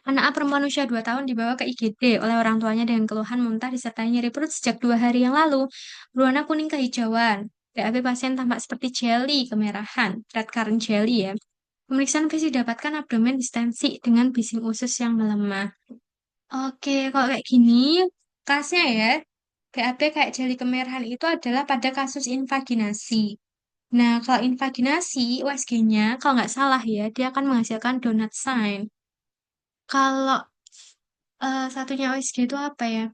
S1: Anak perempuan usia 2 tahun dibawa ke IGD oleh orang tuanya dengan keluhan muntah disertai nyeri perut sejak 2 hari yang lalu. Berwarna kuning kehijauan. BAB pasien tampak seperti jelly kemerahan, red currant jelly ya. Pemeriksaan fisik dapatkan abdomen distensi dengan bising usus yang melemah. Oke, kalau kayak gini, kasnya ya, BAB kayak jelly kemerahan itu adalah pada kasus invaginasi. Nah, kalau invaginasi, USG-nya, kalau nggak salah ya, dia akan menghasilkan donut sign. Kalau satunya OSG itu apa ya?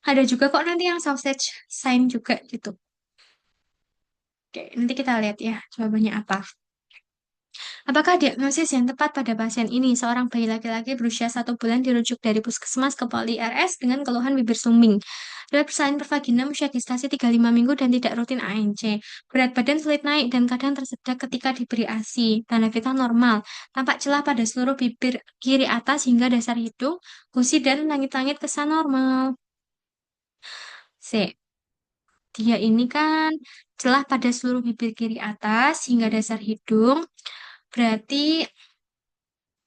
S1: Ada juga kok nanti yang sausage sign juga gitu. Oke, nanti kita lihat ya jawabannya apa. Apakah diagnosis yang tepat pada pasien ini? Seorang bayi laki-laki berusia 1 bulan dirujuk dari puskesmas ke Poli RS dengan keluhan bibir sumbing. Riwayat persalinan pervagina usia gestasi 35 minggu dan tidak rutin ANC. Berat badan sulit naik dan kadang tersedak ketika diberi ASI. Tanda vital normal. Tampak celah pada seluruh bibir kiri atas hingga dasar hidung. Gusi dan langit-langit kesan normal. C. Dia ini kan celah pada seluruh bibir kiri atas hingga dasar hidung. Berarti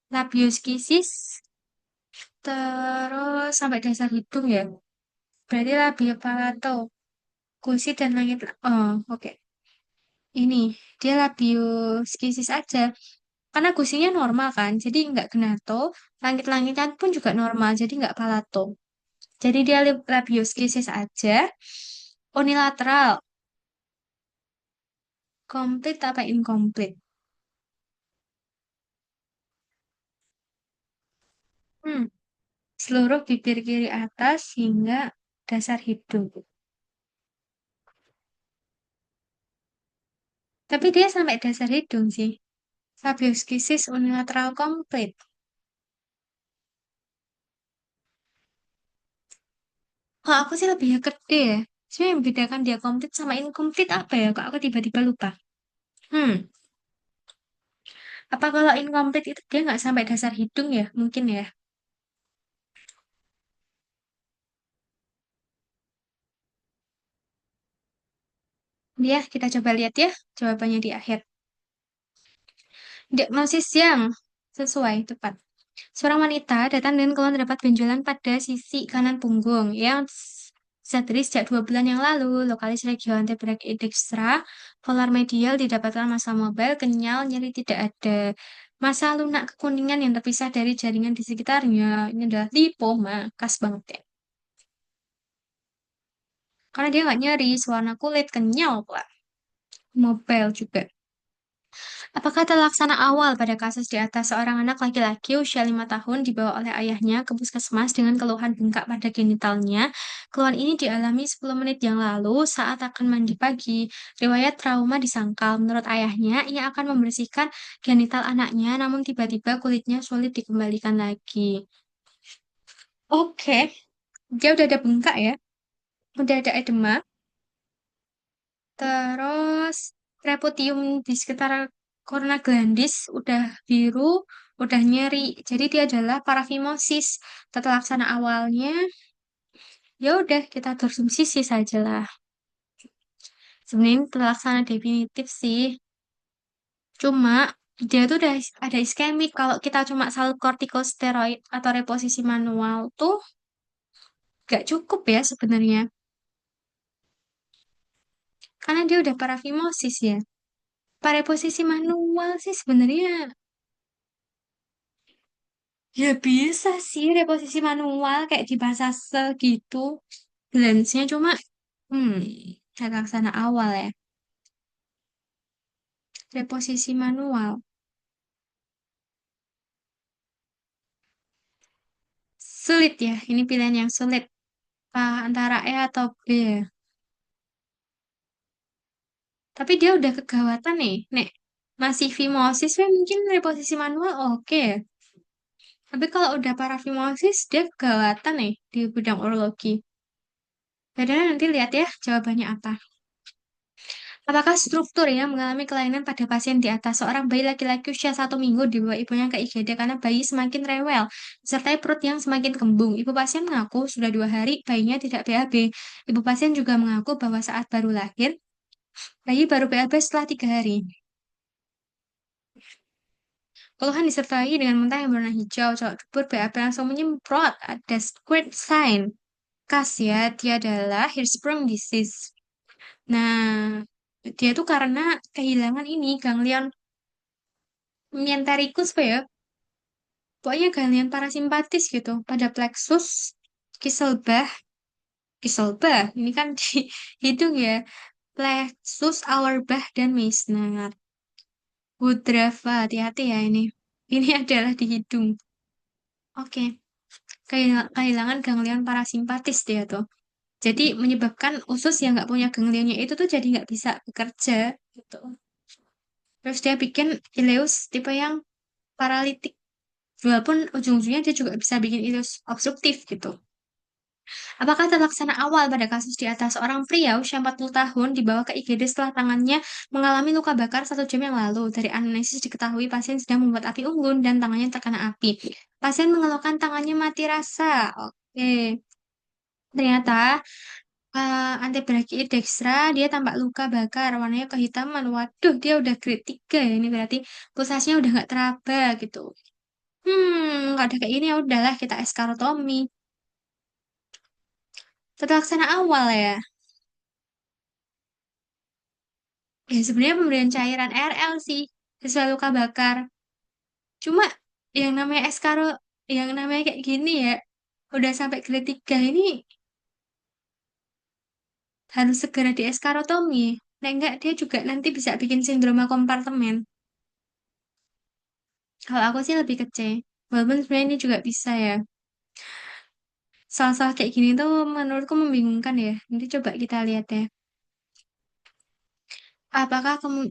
S1: labioskisis terus sampai dasar hidung ya. Berarti labio palato, gusi dan langit. Oh, oke. Ini dia labioskisis aja. Karena gusinya normal kan, jadi nggak genato. Langit-langitan pun juga normal, jadi nggak palato. Jadi dia labioskisis aja. Unilateral, komplit apa inkomplit? Hmm. Seluruh bibir kiri atas hingga dasar hidung. Tapi dia sampai dasar hidung sih. Sabioskisis unilateral komplit. Kalau aku sih lebih ke D ya. Sebenarnya yang membedakan dia komplit sama inkomplit apa ya? Kok aku tiba-tiba lupa. Hmm, apa kalau inkomplit itu dia nggak sampai dasar hidung ya? Mungkin ya. Ya, kita coba lihat ya jawabannya di akhir. Diagnosis yang sesuai, tepat. Seorang wanita datang dengan keluhan terdapat benjolan pada sisi kanan punggung yang terjadi sejak 2 bulan yang lalu. Lokalis regio antebrachial dextra, polar medial didapatkan massa mobile, kenyal, nyeri tidak ada. Massa lunak kekuningan yang terpisah dari jaringan di sekitarnya. Ini adalah lipoma, khas banget ya. Karena dia nggak nyeri, warna kulit kenyal pula. Mobile juga. Apakah terlaksana awal pada kasus di atas seorang anak laki-laki usia 5 tahun dibawa oleh ayahnya ke puskesmas dengan keluhan bengkak pada genitalnya? Keluhan ini dialami 10 menit yang lalu saat akan mandi pagi. Riwayat trauma disangkal. Menurut ayahnya, ia akan membersihkan genital anaknya, namun tiba-tiba kulitnya sulit dikembalikan lagi. Oke, dia udah ada bengkak ya, udah ada edema, terus treputium di sekitar corona glandis udah biru, udah nyeri. Jadi dia adalah parafimosis. Tata laksana awalnya, ya udah kita konsumsi sih saja lah. Sebenarnya ini tata laksana definitif sih. Cuma dia tuh udah ada iskemik. Kalau kita cuma salur kortikosteroid atau reposisi manual tuh Gak cukup ya sebenarnya. Karena dia udah parafimosis ya. Pareposisi manual sih sebenarnya ya bisa sih reposisi manual kayak di Basase gitu. Lensnya cuma hmm, tata laksana awal ya. Reposisi manual. Sulit ya, ini pilihan yang sulit. Antara E atau B ya. Tapi dia udah kegawatan nih. Nek masih fimosis, ya mungkin reposisi manual oke ya. Tapi kalau udah parafimosis, dia kegawatan nih di bidang urologi. Padahal nanti lihat ya jawabannya apa. Apakah struktur yang mengalami kelainan pada pasien di atas seorang bayi laki-laki usia 1 minggu dibawa ibunya ke IGD karena bayi semakin rewel, disertai perut yang semakin kembung. Ibu pasien mengaku sudah 2 hari bayinya tidak BAB. Ibu pasien juga mengaku bahwa saat baru lahir, bayi baru BAB setelah 3 hari. Keluhan disertai dengan muntah yang berwarna hijau, cowok dubur BAB langsung menyemprot, ada squirt sign. Khas ya, dia adalah Hirschsprung disease. Nah, dia tuh karena kehilangan ini ganglion mientarikus apa ya? Pokoknya ganglion parasimpatis gitu pada plexus Kisselbach. Kisselbach, ini kan di hidung ya. Plexus Auerbach dan Meissner. Woodruff, hati-hati ya ini. Ini adalah di hidung. Oke, kehilangan ganglion parasimpatis dia tuh. Jadi menyebabkan usus yang nggak punya ganglionnya itu tuh jadi nggak bisa bekerja gitu. Terus dia bikin ileus tipe yang paralitik. Walaupun ujung-ujungnya dia juga bisa bikin ileus obstruktif gitu. Apakah terlaksana awal pada kasus di atas seorang pria usia 40 tahun dibawa ke IGD setelah tangannya mengalami luka bakar 1 jam yang lalu? Dari anamnesis diketahui pasien sedang membuat api unggun dan tangannya terkena api. Pasien mengeluhkan tangannya mati rasa. Oke. Ternyata antebrachial dextra dia tampak luka bakar warnanya kehitaman. Waduh, dia udah grade 3 ya. Ini berarti pulsasinya udah nggak teraba gitu. Nggak ada kayak ini ya udahlah kita eskarotomi. Terlaksana awal ya. Ya sebenarnya pemberian cairan RL sih sesuai luka bakar. Cuma yang namanya yang namanya kayak gini ya, udah sampai grade 3 ini harus segera dieskarotomi. Nah enggak, dia juga nanti bisa bikin sindroma kompartemen. Kalau aku sih lebih ke C. Walaupun sebenarnya ini juga bisa ya. Soal-soal kayak gini tuh menurutku membingungkan ya. Nanti coba kita lihat ya. Apakah kamu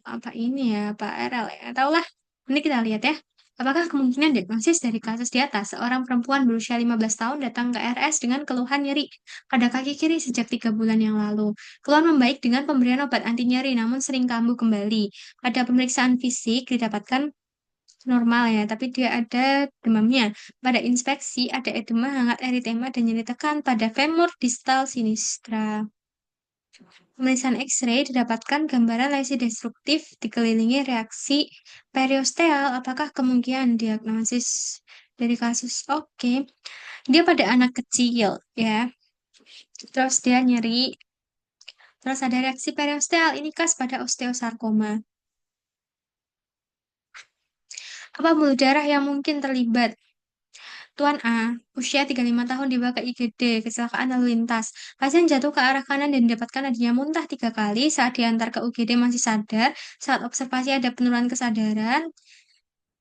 S1: apa ini ya, Pak RL ya? Taulah. Ini kita lihat ya. Apakah kemungkinan diagnosis dari kasus di atas, seorang perempuan berusia 15 tahun datang ke RS dengan keluhan nyeri pada kaki kiri sejak 3 bulan yang lalu. Keluhan membaik dengan pemberian obat anti nyeri, namun sering kambuh kembali. Pada pemeriksaan fisik didapatkan normal ya, tapi dia ada demamnya. Pada inspeksi ada edema, hangat, eritema, dan nyeri tekan pada femur distal sinistra. Pemeriksaan X-ray didapatkan gambaran lesi destruktif dikelilingi reaksi periosteal. Apakah kemungkinan diagnosis dari kasus? Oke, dia pada anak kecil ya. Terus dia nyeri. Terus ada reaksi periosteal. Ini khas pada osteosarkoma. Apa pembuluh darah yang mungkin terlibat? Tuan A, usia 35 tahun dibawa ke IGD, kecelakaan lalu lintas. Pasien jatuh ke arah kanan dan didapatkan adanya muntah 3 kali. Saat diantar ke UGD masih sadar. Saat observasi ada penurunan kesadaran.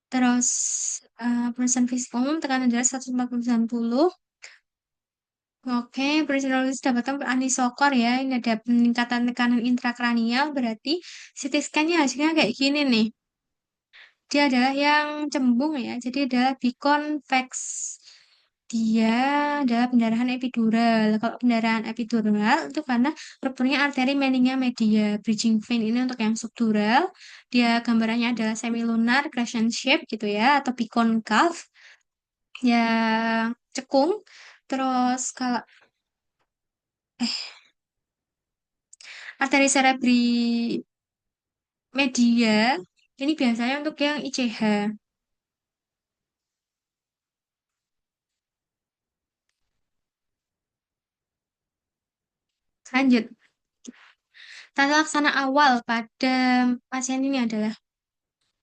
S1: Terus pemeriksaan fisik umum tekanan darah 140/90. Oke, pemeriksaan neurologis dapatkan anisokor ya. Ini ada peningkatan tekanan intrakranial. Berarti CT scan-nya hasilnya kayak gini nih. Dia adalah yang cembung ya. Jadi adalah biconvex. Dia adalah pendarahan epidural. Kalau pendarahan epidural itu karena rupturnya arteri meningia media. Bridging vein ini untuk yang subdural. Dia gambarannya adalah semilunar crescent shape gitu ya. Atau biconcave. Yang cekung. Terus kalau arteri cerebri media ini biasanya untuk yang ICH. Lanjut. Tata laksana awal pada pasien ini adalah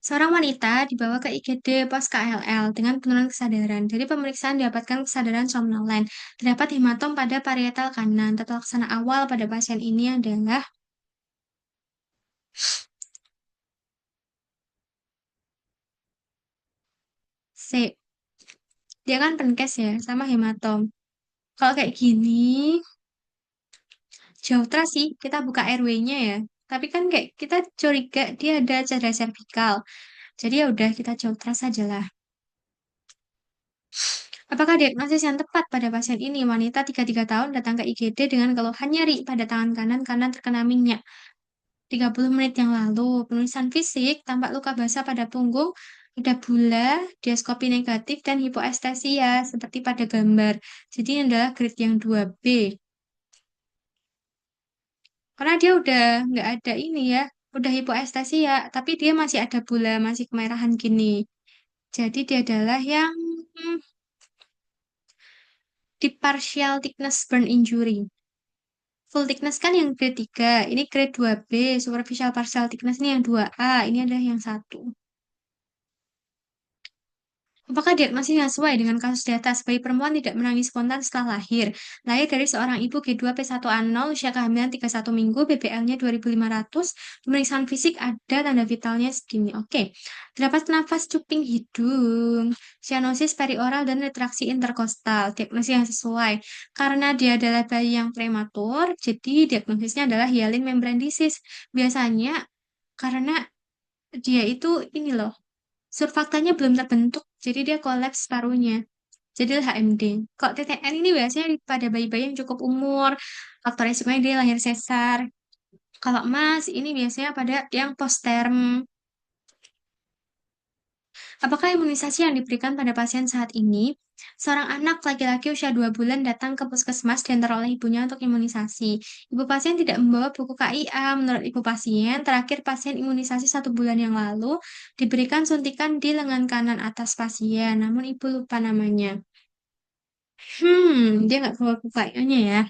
S1: seorang wanita dibawa ke IGD pos KLL dengan penurunan kesadaran. Jadi pemeriksaan didapatkan kesadaran somnolen. Terdapat hematom pada parietal kanan. Tata laksana awal pada pasien ini adalah C. Dia kan penkes ya, sama hematom. Kalau kayak gini, jauh terus sih kita buka RW-nya ya. Tapi kan kayak kita curiga dia ada cedera servikal. Jadi ya udah kita jauh terus aja lah. Apakah diagnosis yang tepat pada pasien ini? Wanita 33 tahun datang ke IGD dengan keluhan nyeri pada tangan kanan karena terkena minyak. 30 menit yang lalu, penulisan fisik, tampak luka basah pada punggung, ada bula, diaskopi negatif, dan hipoestesia, seperti pada gambar. Jadi ini adalah grade yang 2B. Karena dia udah nggak ada ini ya, udah hipoestesia, tapi dia masih ada bula, masih kemerahan gini. Jadi dia adalah yang hmm, deep partial thickness burn injury. Full thickness kan yang grade 3, ini grade 2B, superficial partial thickness ini yang 2A, ini adalah yang satu. Apakah diagnosis yang sesuai dengan kasus di atas? Bayi perempuan tidak menangis spontan setelah lahir. Lahir dari seorang ibu G2P1A0, usia kehamilan 31 minggu, BBL-nya 2500, pemeriksaan fisik ada tanda vitalnya segini. Oke, terdapat nafas cuping hidung, cyanosis perioral, dan retraksi interkostal. Diagnosis yang sesuai. Karena dia adalah bayi yang prematur, jadi diagnosisnya adalah hyaline membrane disease. Biasanya karena dia itu ini loh, surfaktanya belum terbentuk, jadi dia kolaps parunya. Jadi HMD. Kok TTN ini biasanya pada bayi-bayi yang cukup umur, faktor resikonya dia lahir sesar. Kalau emas, ini biasanya pada yang post-term. Apakah imunisasi yang diberikan pada pasien saat ini? Seorang anak laki-laki usia 2 bulan datang ke puskesmas diantar oleh ibunya untuk imunisasi. Ibu pasien tidak membawa buku KIA. Menurut ibu pasien, terakhir pasien imunisasi 1 bulan yang lalu diberikan suntikan di lengan kanan atas pasien, namun ibu lupa namanya. Dia nggak bawa buku KIA-nya ya.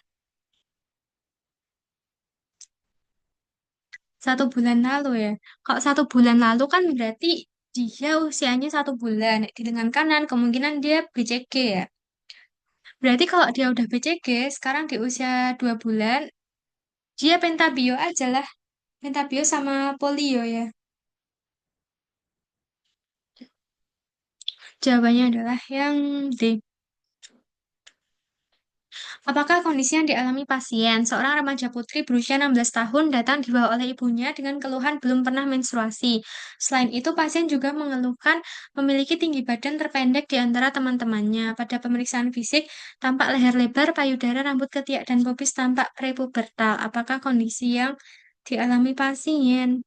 S1: 1 bulan lalu ya. Kalau 1 bulan lalu kan berarti dia usianya 1 bulan. Di lengan kanan kemungkinan dia BCG ya. Berarti kalau dia udah BCG, sekarang di usia 2 bulan, dia pentabio aja lah. Pentabio sama polio ya. Jawabannya adalah yang D. Apakah kondisi yang dialami pasien? Seorang remaja putri berusia 16 tahun datang dibawa oleh ibunya dengan keluhan belum pernah menstruasi. Selain itu, pasien juga mengeluhkan memiliki tinggi badan terpendek di antara teman-temannya. Pada pemeriksaan fisik, tampak leher lebar, payudara, rambut ketiak, dan pubis tampak prepubertal. Apakah kondisi yang dialami pasien?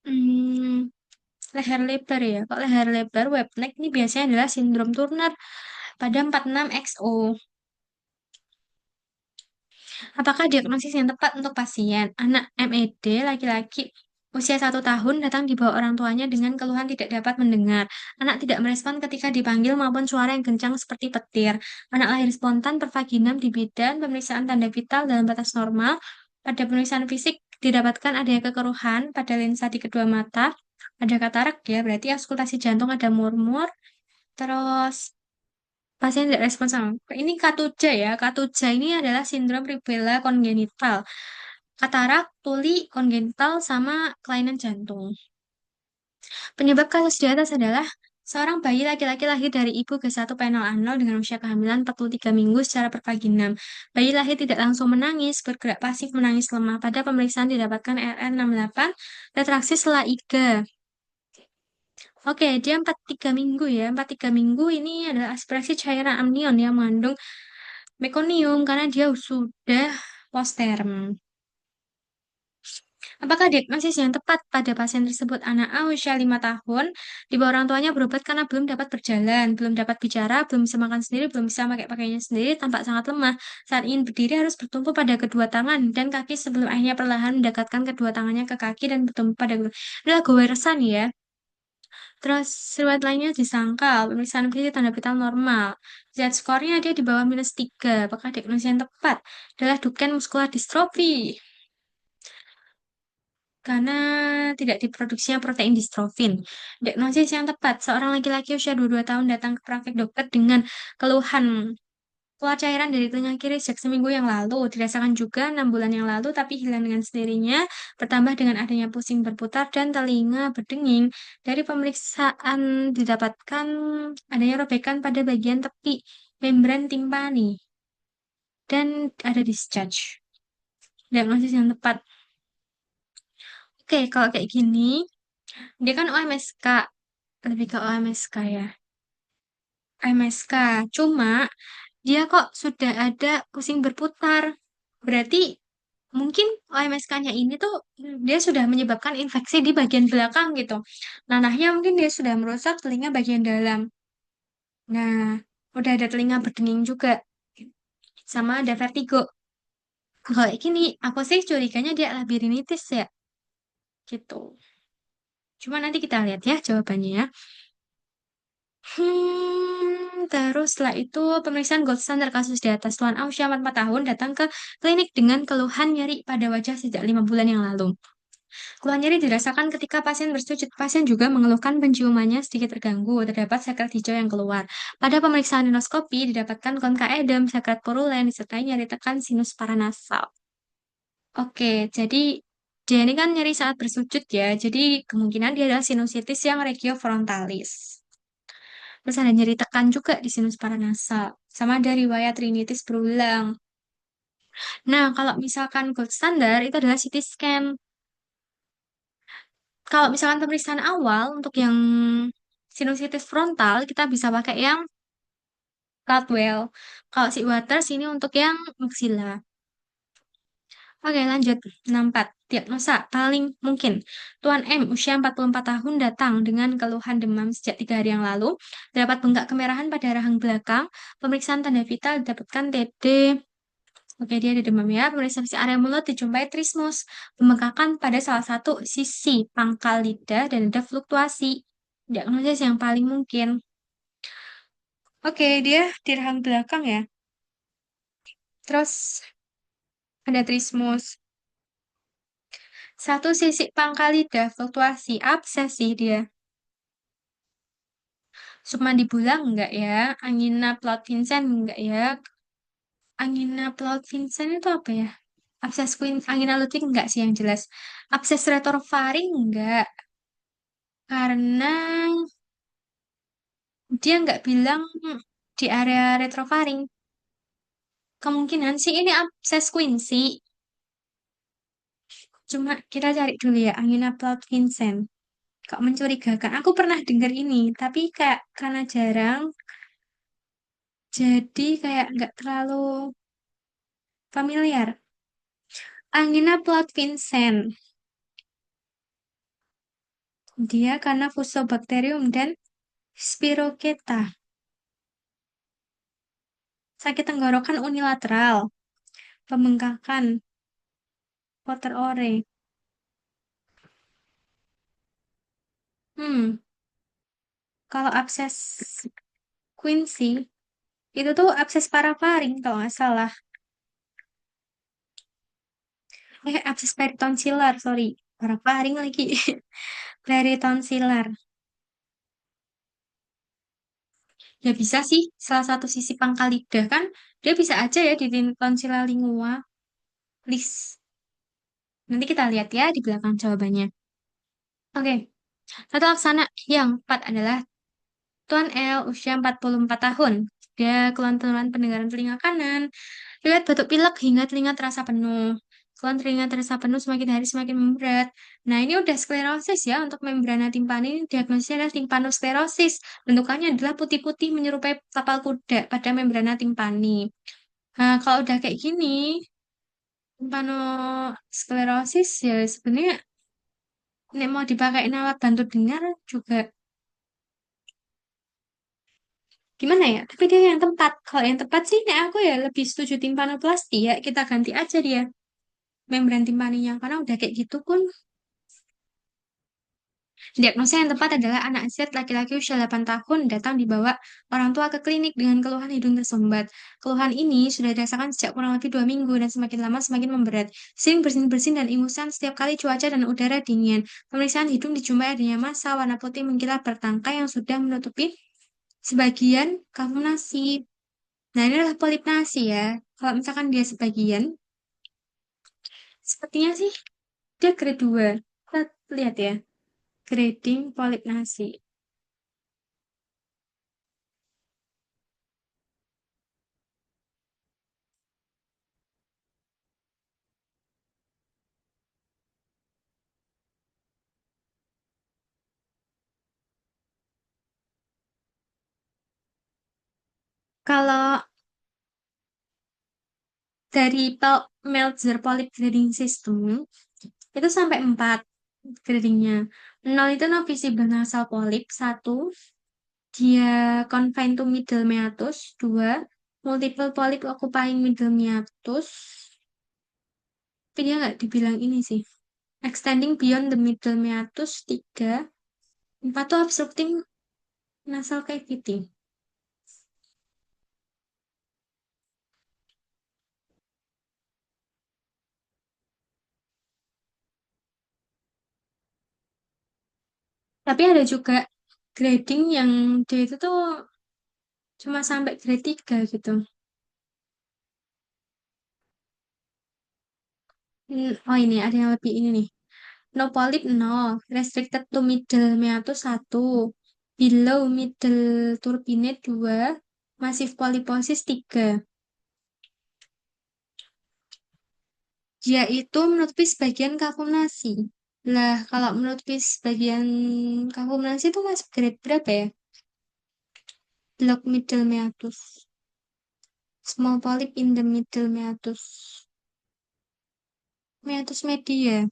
S1: Hmm, leher lebar ya. Kok leher lebar, web neck ini biasanya adalah sindrom Turner pada 46XO. Apakah diagnosis yang tepat untuk pasien? Anak MED laki-laki usia 1 tahun datang dibawa orang tuanya dengan keluhan tidak dapat mendengar. Anak tidak merespon ketika dipanggil maupun suara yang kencang seperti petir. Anak lahir spontan pervaginam di bidan, pemeriksaan tanda vital dalam batas normal. Pada pemeriksaan fisik didapatkan adanya kekeruhan pada lensa di kedua mata. Ada katarak ya, berarti auskultasi jantung ada murmur. Terus pasien tidak respon sama. Ini Katuja ya. Katuja ini adalah sindrom rubella kongenital. Katarak, tuli, kongenital, sama kelainan jantung. Penyebab kasus di atas adalah seorang bayi laki-laki lahir dari ibu G1P0A0 dengan usia kehamilan 43 minggu secara pervaginam. Bayi lahir tidak langsung menangis, bergerak pasif menangis lemah. Pada pemeriksaan didapatkan RR68, retraksi sela iga. Oke, dia 43 minggu ya. 43 minggu ini adalah aspirasi cairan amnion yang mengandung mekonium karena dia sudah posterm. Apakah diagnosis yang tepat pada pasien tersebut? Anak A usia 5 tahun, di bawah orang tuanya berobat karena belum dapat berjalan, belum dapat bicara, belum bisa makan sendiri, belum bisa pakai pakaiannya sendiri, tampak sangat lemah. Saat ingin berdiri harus bertumpu pada kedua tangan dan kaki sebelum akhirnya perlahan mendekatkan kedua tangannya ke kaki dan bertumpu pada kedua. Adalah gowersan ya. Terus riwayat lainnya disangkal, pemeriksaan fisik tanda vital normal. Z-skornya dia di bawah -3. Apakah diagnosis yang tepat? Adalah Duchenne muscular dystrophy. Karena tidak diproduksinya protein distrofin. Diagnosis yang tepat, seorang laki-laki usia 22 tahun datang ke praktek dokter dengan keluhan keluar cairan dari telinga kiri sejak seminggu yang lalu. Dirasakan juga 6 bulan yang lalu, tapi hilang dengan sendirinya, bertambah dengan adanya pusing berputar dan telinga berdenging. Dari pemeriksaan didapatkan adanya robekan pada bagian tepi membran timpani dan ada discharge. Diagnosis yang tepat. Oke, kalau kayak gini, dia kan OMSK, lebih ke OMSK ya. OMSK, cuma dia kok sudah ada pusing berputar. Berarti mungkin OMSK-nya ini tuh dia sudah menyebabkan infeksi di bagian belakang gitu. Nanahnya mungkin dia sudah merusak telinga bagian dalam. Nah, udah ada telinga berdenging juga. Sama ada vertigo. Kalau kayak gini, aku sih curiganya dia labirinitis ya. Gitu. Cuma nanti kita lihat ya jawabannya ya. Terus setelah itu pemeriksaan gold standard kasus di atas. Tuan A usia 44 tahun datang ke klinik dengan keluhan nyeri pada wajah sejak 5 bulan yang lalu. Keluhan nyeri dirasakan ketika pasien bersujud. Pasien juga mengeluhkan penciumannya sedikit terganggu. Terdapat sekret hijau yang keluar. Pada pemeriksaan rinoskopi didapatkan konka edem, sekret purulen, disertai nyeri tekan sinus paranasal. Oke, jadi dia ini kan nyeri saat bersujud ya. Jadi kemungkinan dia adalah sinusitis yang regiofrontalis. Terus ada nyeri tekan juga di sinus paranasal. Sama ada riwayat rinitis berulang. Nah, kalau misalkan gold standar itu adalah CT scan. Kalau misalkan pemeriksaan awal untuk yang sinusitis frontal, kita bisa pakai yang Caldwell. Kalau si Waters ini untuk yang maxilla. Oke, lanjut. 64. Diagnosa paling mungkin. Tuan M, usia 44 tahun, datang dengan keluhan demam sejak 3 hari yang lalu. Terdapat bengkak kemerahan pada rahang belakang. Pemeriksaan tanda vital didapatkan TD. Oke, dia ada demam ya. Pemeriksaan fisik area mulut dijumpai trismus. Pembengkakan pada salah satu sisi pangkal lidah dan ada fluktuasi. Diagnosis yang paling mungkin. Oke, dia di rahang belakang ya. Terus ada trismus. Satu sisi pangkal lidah fluktuasi. Abses sih dia. Submandibular enggak ya? Angina Plaut Vincent enggak ya? Angina Plaut Vincent itu apa ya? Abses Queen, angina Ludwig enggak sih yang jelas. Abses retrofaring enggak. Karena dia enggak bilang di area retrofaring. Kemungkinan sih ini abses Quincy. Cuma kita cari dulu ya, angina Plaut Vincent. Kok mencurigakan? Aku pernah dengar ini, tapi kayak karena jarang, jadi kayak nggak terlalu familiar. Angina Plaut Vincent. Dia karena Fusobacterium dan Spirocheta. Sakit tenggorokan unilateral. Pembengkakan. Water ore. Hmm, kalau abses Quincy, itu tuh abses parafaring kalau nggak salah. Abses peritonsillar, sorry. Parafaring lagi. Peritonsillar. Ya bisa sih, salah satu sisi pangkal lidah kan, dia bisa aja ya di tonsilla lingua. Please. Nanti kita lihat ya di belakang jawabannya. Oke, tata laksana yang tepat adalah Tuan L, usia 44 tahun. Dia kelontaran pendengaran telinga kanan. Riwayat batuk pilek hingga telinga terasa penuh. Keluhan telinga terasa penuh semakin hari semakin memberat. Nah, ini udah sklerosis ya untuk membrana timpani. Diagnosisnya adalah timpanosklerosis. Bentukannya adalah putih-putih menyerupai tapal kuda pada membrana timpani. Nah, kalau udah kayak gini, timpanosklerosis ya sebenarnya nek mau dipakai alat bantu dengar juga gimana ya? Tapi dia yang tepat. Kalau yang tepat sih, nek aku ya lebih setuju timpanoplasti ya. Kita ganti aja dia membran timpaninya karena udah kayak gitu pun Diagnosa yang tepat adalah anak Z laki-laki usia 8 tahun datang dibawa orang tua ke klinik dengan keluhan hidung tersumbat. Keluhan ini sudah dirasakan sejak kurang lebih 2 minggu dan semakin lama semakin memberat. Sering bersin-bersin dan ingusan setiap kali cuaca dan udara dingin. Pemeriksaan hidung dijumpai adanya massa warna putih mengkilap bertangkai yang sudah menutupi sebagian kalung nasi. Nah, ini adalah polip nasi ya. Kalau misalkan dia sebagian, sepertinya sih dia grade 2. Kita lihat ya, grading polip nasi. Kalau dari Meltzer Polyp Grading System, itu sampai 4 gradingnya. 0 itu no visible nasal polyp, 1, dia confined to middle meatus, 2, multiple polyp occupying middle meatus, tapi dia nggak dibilang ini sih. Extending beyond the middle meatus, 3, 4 tuh obstructing nasal cavity. Tapi ada juga grading yang dia itu tuh cuma sampai grade 3 gitu. Oh ini ada yang lebih ini nih. No polyp 0, restricted to middle meatus 1, below middle turbinate 2, massive polyposis 3. Dia itu menutupi sebagian kalkulasi. Lah, kalau menutupi sebagian kalkulasi itu masuk grade berapa ya? Block middle meatus. Small polyp in the middle meatus. Meatus media.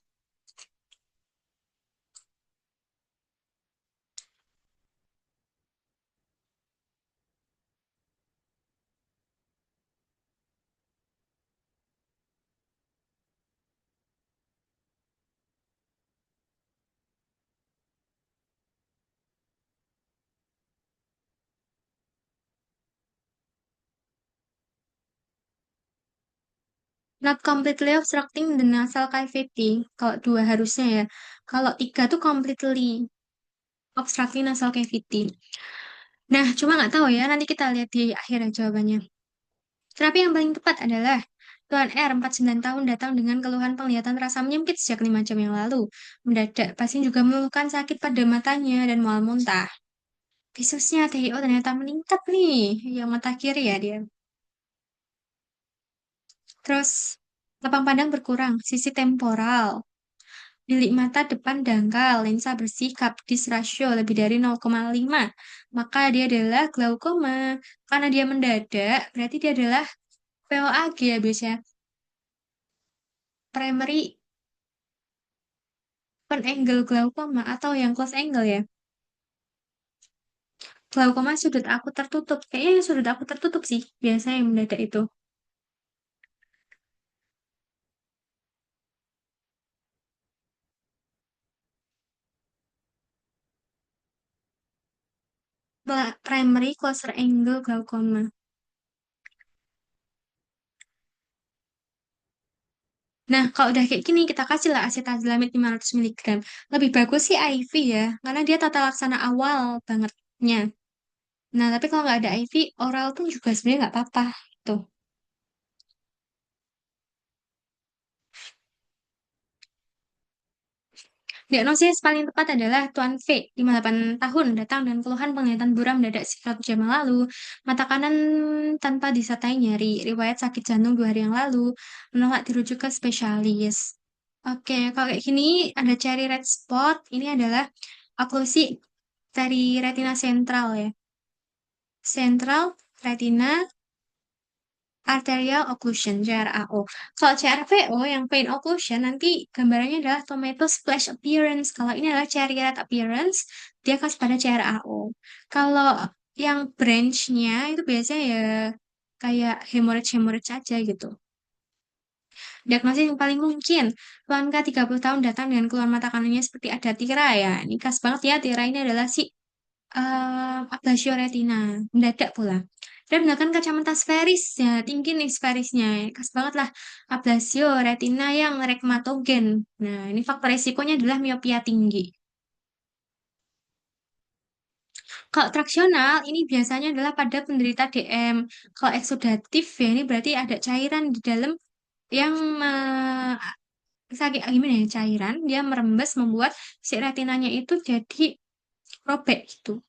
S1: Not completely obstructing the nasal cavity. Kalau 2 harusnya ya. Kalau 3 tuh completely obstructing nasal cavity. Nah, cuma nggak tahu ya. Nanti kita lihat di akhir ya jawabannya. Terapi yang paling tepat adalah Tuan R, 49 tahun, datang dengan keluhan penglihatan terasa menyempit sejak 5 jam yang lalu. Mendadak, pasien juga mengeluhkan sakit pada matanya dan mual muntah. Visusnya TIO ternyata meningkat nih, yang mata kiri ya dia. Terus, lapang pandang berkurang, sisi temporal. Bilik mata depan dangkal, lensa bersih, Kapdis rasio lebih dari 0,5. Maka dia adalah glaukoma. Karena dia mendadak, berarti dia adalah POAG ya biasanya. Primary open angle glaukoma atau yang close angle ya. Glaukoma sudut aku tertutup. Kayaknya sudut aku tertutup sih. Biasanya yang mendadak itu. Primary closer angle glaukoma. Nah, kalau udah kayak gini, kita kasihlah acetazolamid 500 mg. Lebih bagus sih IV ya, karena dia tata laksana awal bangetnya. Nah, tapi kalau nggak ada IV, oral pun juga sebenarnya nggak apa-apa. Tuh. Diagnosis paling tepat adalah Tuan V, 58 tahun, datang dengan keluhan penglihatan buram mendadak sejak jam yang lalu, mata kanan tanpa disertai nyeri, riwayat sakit jantung 2 hari yang lalu, menolak dirujuk ke spesialis. Oke, kalau kayak gini ada cherry red spot, ini adalah oklusi dari retina sentral ya. Central retina arterial occlusion, CRAO. Kalau CRVO yang pain occlusion nanti gambarannya adalah tomato splash appearance. Kalau ini adalah cherry red appearance, dia kasih pada CRAO. Kalau yang branch-nya itu biasanya ya kayak hemorrhage-hemorrhage aja gitu. Diagnosis yang paling mungkin, keluhan K 30 tahun datang dengan keluhan mata kanannya seperti ada tirai ya. Ini khas banget ya, tirai ini adalah si ablasio retina, mendadak pula. Dan menggunakan kacamata sferis, ya tinggi nih sferisnya, khas banget lah. Ablasio retina yang rekmatogen. Nah, ini faktor resikonya adalah miopia tinggi. Kalau traksional, ini biasanya adalah pada penderita DM. Kalau eksudatif, ya ini berarti ada cairan di dalam yang sakit gimana ya, cairan, dia merembes membuat si retinanya itu jadi robek gitu.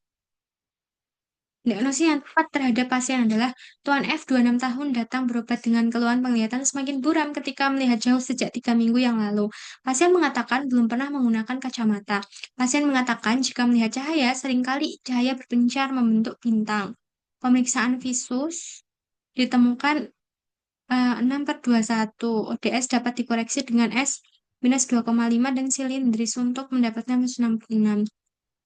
S1: Diagnosis yang tepat terhadap pasien adalah Tuan F 26 tahun datang berobat dengan keluhan penglihatan semakin buram ketika melihat jauh sejak 3 minggu yang lalu. Pasien mengatakan belum pernah menggunakan kacamata. Pasien mengatakan jika melihat cahaya, seringkali cahaya berpencar membentuk bintang. Pemeriksaan visus ditemukan 6/21. ODS dapat dikoreksi dengan S minus 2,5 dan silindris untuk mendapatkan minus 66.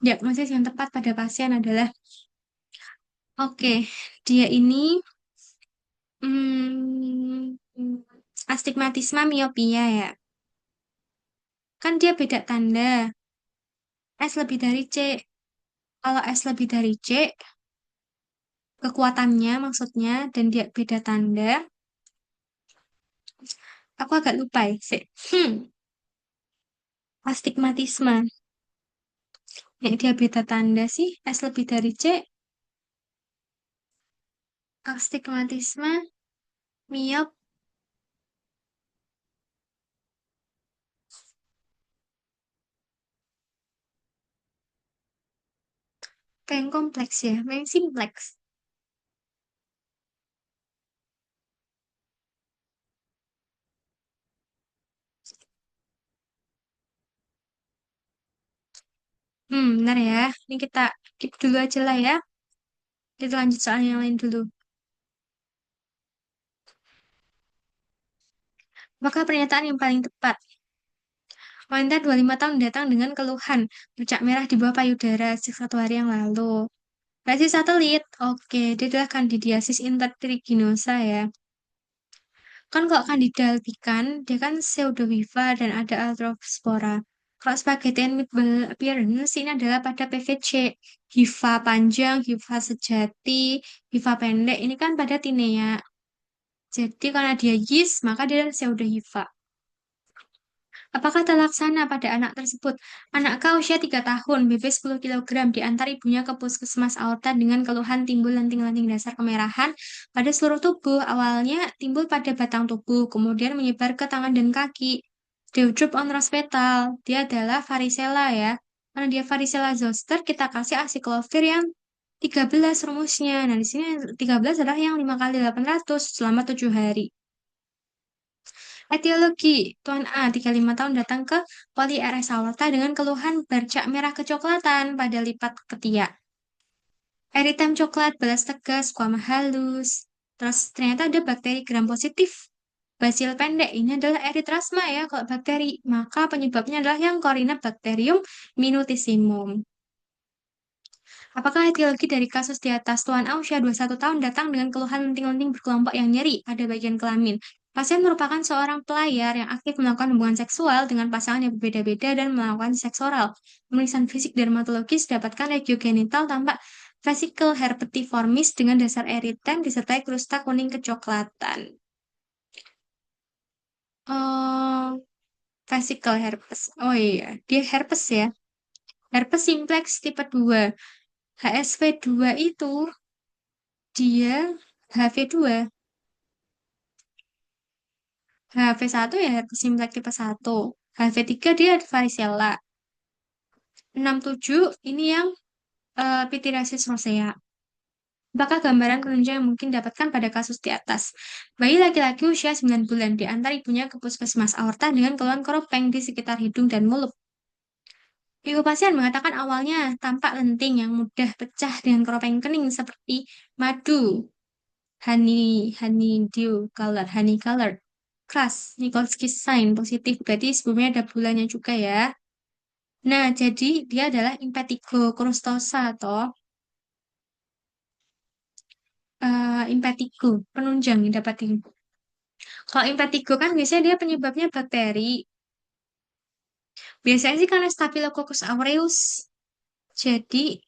S1: Diagnosis yang tepat pada pasien adalah oke, dia ini Hmm, astigmatisme miopia ya. Kan dia beda tanda. S lebih dari C. Kalau S lebih dari C, kekuatannya maksudnya, dan dia beda tanda, aku agak lupa ya. Astigmatisme. Yang dia beda tanda sih, S lebih dari C, astigmatisme, miop, kayak yang kompleks ya, yang simpleks. Benar ya. Ini kita keep dulu aja lah ya. Kita lanjut soal yang lain dulu. Apakah pernyataan yang paling tepat? Wanita 25 tahun datang dengan keluhan bercak merah di bawah payudara sejak 1 hari yang lalu. Berarti satelit. Oke, dia adalah Candidiasis intertriginosa ya. Kan kalau Candida albicans, dia kan pseudohifa dan ada arthrospora. Kalau spaghetti and meatball appearance, ini adalah pada PVC. Hifa panjang, hifa sejati, hifa pendek. Ini kan pada tinea. Jadi karena dia yeast, maka dia pseudohifa. Apakah terlaksana pada anak tersebut? Anak kau usia 3 tahun, BB 10 kilogram, diantar ibunya ke puskesmas aorta dengan keluhan timbul lenting-lenting dasar kemerahan pada seluruh tubuh. Awalnya timbul pada batang tubuh, kemudian menyebar ke tangan dan kaki. Deudrup on Rospetal, dia adalah varicella ya. Karena dia varicella zoster, kita kasih asiklovir yang 13 rumusnya. Nah, di sini 13 adalah yang 5 kali 800 selama 7 hari. Etiologi, Tuan A, 35 tahun datang ke Poli RS Aorta dengan keluhan bercak merah kecoklatan pada lipat ketiak. Eritem coklat, balas tegas, kuama halus. Terus ternyata ada bakteri gram positif. Basil pendek, ini adalah eritrasma ya kalau bakteri. Maka penyebabnya adalah yang Corynebacterium minutissimum. Apakah etiologi dari kasus di atas Tuan A usia 21 tahun datang dengan keluhan lenting-lenting berkelompok yang nyeri pada bagian kelamin? Pasien merupakan seorang pelayar yang aktif melakukan hubungan seksual dengan pasangan yang berbeda-beda dan melakukan seks oral. Pemeriksaan fisik dermatologis dapatkan regiogenital tampak vesicle herpetiformis dengan dasar eritem disertai krusta kuning kecoklatan. Oh, vesicle herpes. Oh iya, dia herpes ya. Herpes simplex tipe 2. HSV2 itu dia HV2. HV1 ya herpes simplex tipe 1. HV3 dia varicella. 67 ini yang pityriasis rosea. Apakah gambaran penunjang yang mungkin dapatkan pada kasus di atas? Bayi laki-laki usia 9 bulan diantar ibunya ke puskesmas aorta dengan keluhan keropeng di sekitar hidung dan mulut. Ibu pasien mengatakan awalnya tampak lenting yang mudah pecah dengan keropeng kening seperti madu, honeydew color, honey color. Keras, Nikolsky sign positif, berarti sebelumnya ada bulannya juga ya. Nah, jadi dia adalah impetigo crustosa atau impetigo, penunjang yang dapat di. Kalau impetigo kan biasanya dia penyebabnya bakteri. Biasanya sih karena Staphylococcus aureus. Jadi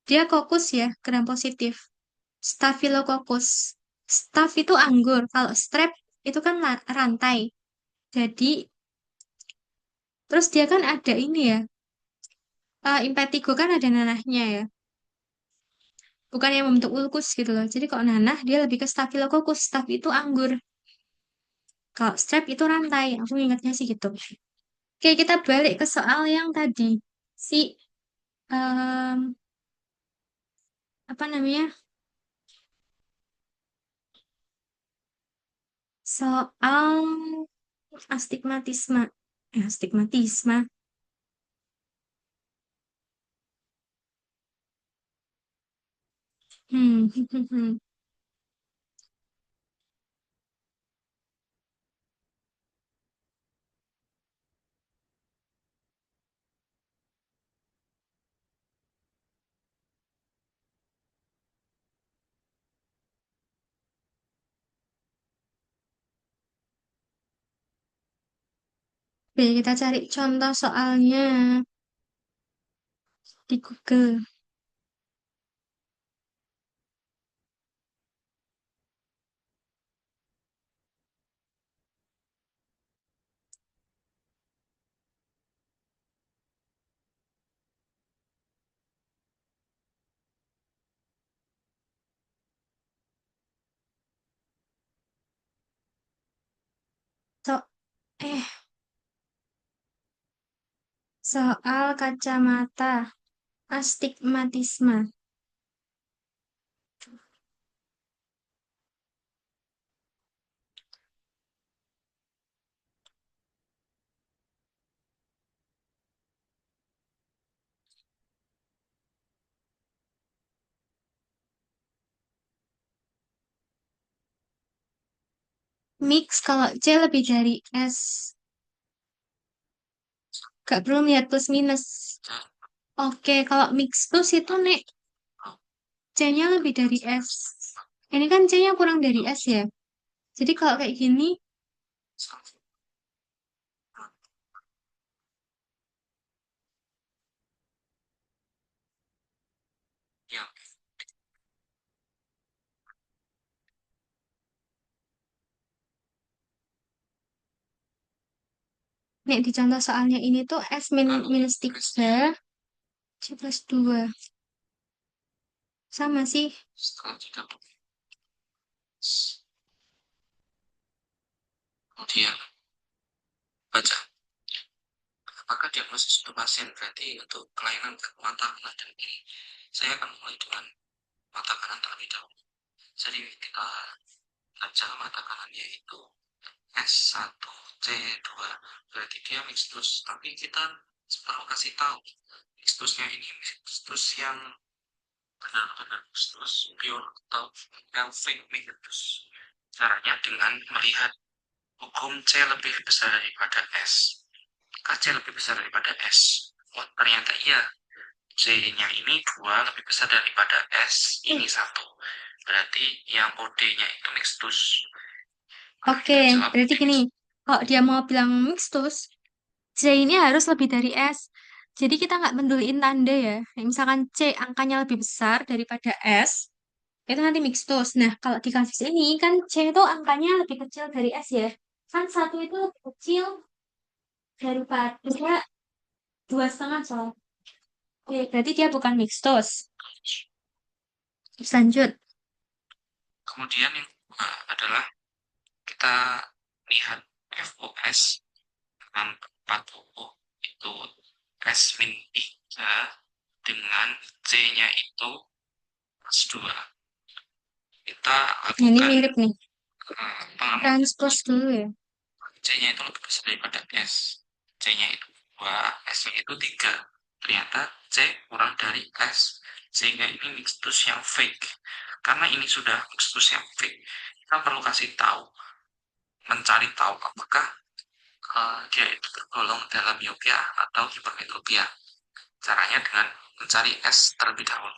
S1: dia kokus ya, gram positif. Staphylococcus. Staph itu anggur. Kalau strep itu kan rantai. Jadi terus dia kan ada ini ya. Impetigo kan ada nanahnya ya. Bukan yang membentuk ulkus gitu loh. Jadi kalau nanah dia lebih ke Staphylococcus. Staph itu anggur. Kalau strep itu rantai. Aku ingatnya sih gitu. Oke, kita balik ke soal yang tadi. Si em, apa namanya? Soal astigmatisme. Astigmatisme. Hmm. Oke, kita cari contoh soalnya di Google. So, eh, soal kacamata astigmatisme. Mix kalau C lebih dari S. Gak perlu lihat plus minus. Oke, kalau mixtus itu nih C-nya lebih dari S. Ini kan C-nya kurang dari S ya. Jadi kalau kayak gini, nih di contoh soalnya ini tuh S minus 3, C plus 2. Sama sih. Kemudian baca, apakah diagnosis untuk pasien berarti untuk kelainan mata kanan dan kiri. Saya akan mulai dengan mata kanan terlebih dahulu. Jadi kita baca mata kanannya itu S1C2, berarti dia mixtus. Tapi kita perlu kasih tahu mixtusnya ini mixtus yang benar-benar mixtus pure atau yang fake mixtus. Caranya dengan melihat hukum C lebih besar daripada S. KC lebih besar daripada S. Oh, ternyata iya. C-nya ini 2 lebih besar daripada S. Ini 1. Berarti yang OD-nya itu mixtus. Oke, berarti gini. Kalau dia mau bilang mixtus, C ini harus lebih dari S. Jadi kita nggak menduliin tanda ya. Misalkan C angkanya lebih besar daripada S, itu nanti mixtus. Nah, kalau di kasus ini kan C itu angkanya lebih kecil dari S ya. Kan satu itu lebih kecil daripada 2,5 soal. Oke, berarti dia bukan mixtus. Terus lanjut. Kemudian yang kedua adalah kita lihat FOS dengan 40 itu S min 3 dengan C-nya itu plus 2. Kita lakukan ini mirip nih. Transpose dulu ya. C-nya itu lebih besar daripada S. C-nya itu 2, S-nya itu 3. Ternyata C kurang dari S. Sehingga ini mixtus yang fake. Karena ini sudah mixtus yang fake, kita perlu kasih tahu, mencari tahu apakah dia itu tergolong dalam miopia atau hipermetropia. Caranya dengan mencari S terlebih dahulu.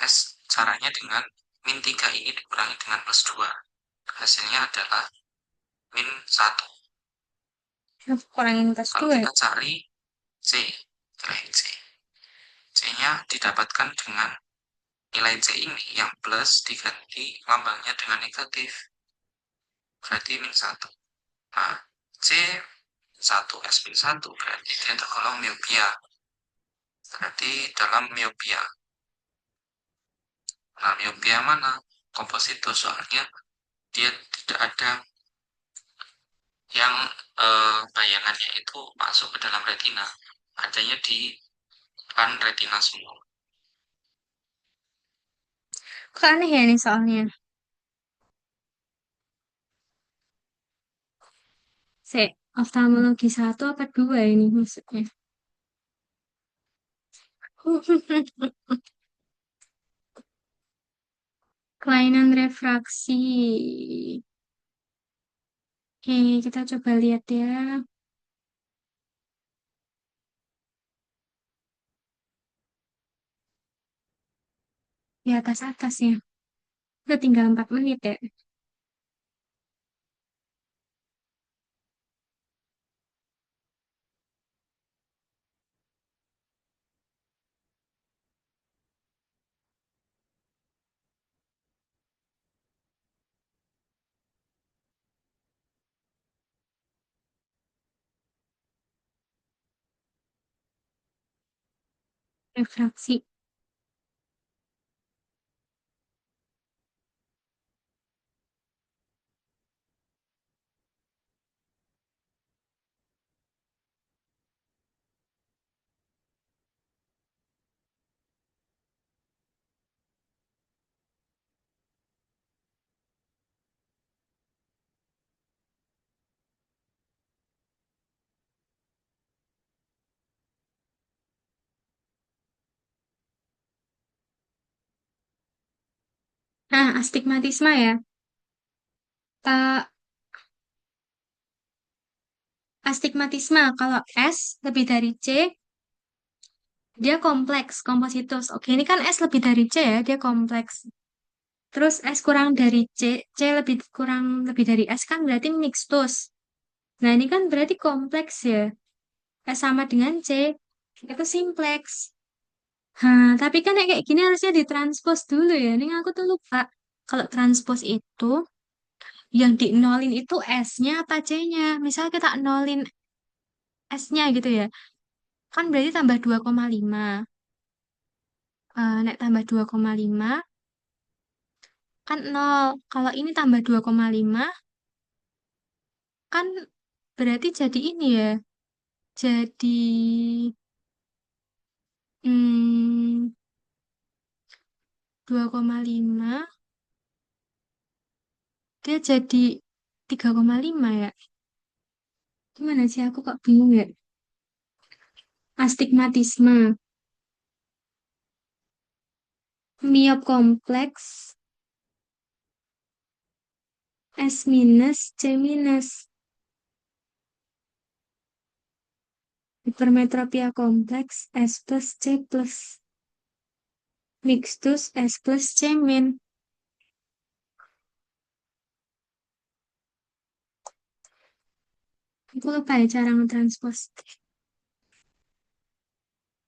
S1: S
S2: Caranya dengan min 3 ini dikurangi dengan plus 2. Hasilnya adalah min 1.
S1: Kurangin plus
S2: Kalau
S1: 2 ya?
S2: kita cari C, nilai C. C-nya didapatkan dengan nilai C ini yang plus diganti lambangnya dengan negatif. Berarti min 1. Nah, C 1 S min 1 berarti dia tergolong miopia. Berarti dalam miopia. Nah, miopia mana? Komposito, soalnya dia tidak ada yang bayangannya itu masuk ke dalam retina. Adanya di kan retina semua.
S1: Kok aneh ya nih soalnya. Oftalmologi satu apa dua ini maksudnya? Kelainan refraksi. Oke, kita coba lihat ya. Di atas-atas ya. Udah tinggal 4 menit ya. Refraksi. Nah, astigmatisme ya. Ta Astigmatisme kalau S lebih dari C, dia kompleks, kompositus. Oke, ini kan S lebih dari C ya, dia kompleks. Terus S kurang dari C, C lebih dari S kan berarti mixtus. Nah, ini kan berarti kompleks ya. S sama dengan C, itu simplex. Tapi kan yang kayak gini harusnya ditranspos dulu ya. Ini aku tuh lupa. Kalau transpos itu, yang di nolin itu S-nya apa C-nya? Misal kita nolin S-nya gitu ya. Kan berarti tambah 2,5. Nek tambah 2,5 kan nol. Kalau ini tambah 2,5 kan berarti jadi ini ya. Jadi hmm, 2,5 dia jadi 3,5 ya. Gimana sih aku kok bingung ya? Astigmatisme, miop kompleks, S minus, C minus, hipermetropia kompleks, S plus, C plus, mixtus, S plus, C min. Aku lupa ya cara ngetranspos.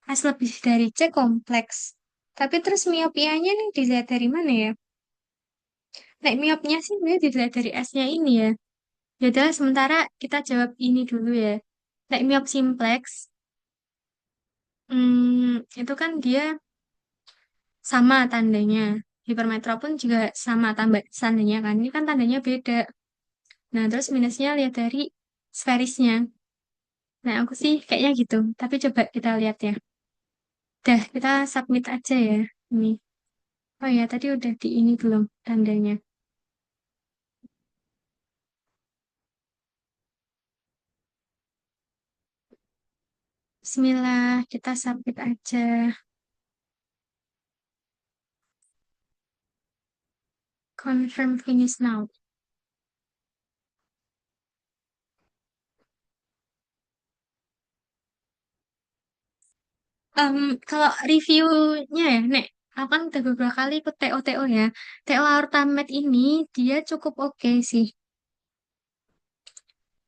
S1: S lebih dari C kompleks. Tapi terus miopianya nih dilihat dari mana ya? Nek miopnya sih sebenarnya dilihat dari S-nya ini ya. Ya udah, sementara kita jawab ini dulu ya. Nek miop simplex, itu kan dia sama tandanya. Hipermetro pun juga sama tambah tandanya kan. Ini kan tandanya beda. Nah, terus minusnya lihat dari sferisnya. Nah, aku sih kayaknya gitu. Tapi coba kita lihat ya. Dah, kita submit aja ya. Ini. Oh ya, tadi udah di ini belum tandanya. Bismillah, kita submit aja. Confirm finish now. Kalau reviewnya ya, Nek. Aku kan udah beberapa kali ikut TO-TO ya. TO Aortamed ini dia cukup oke sih.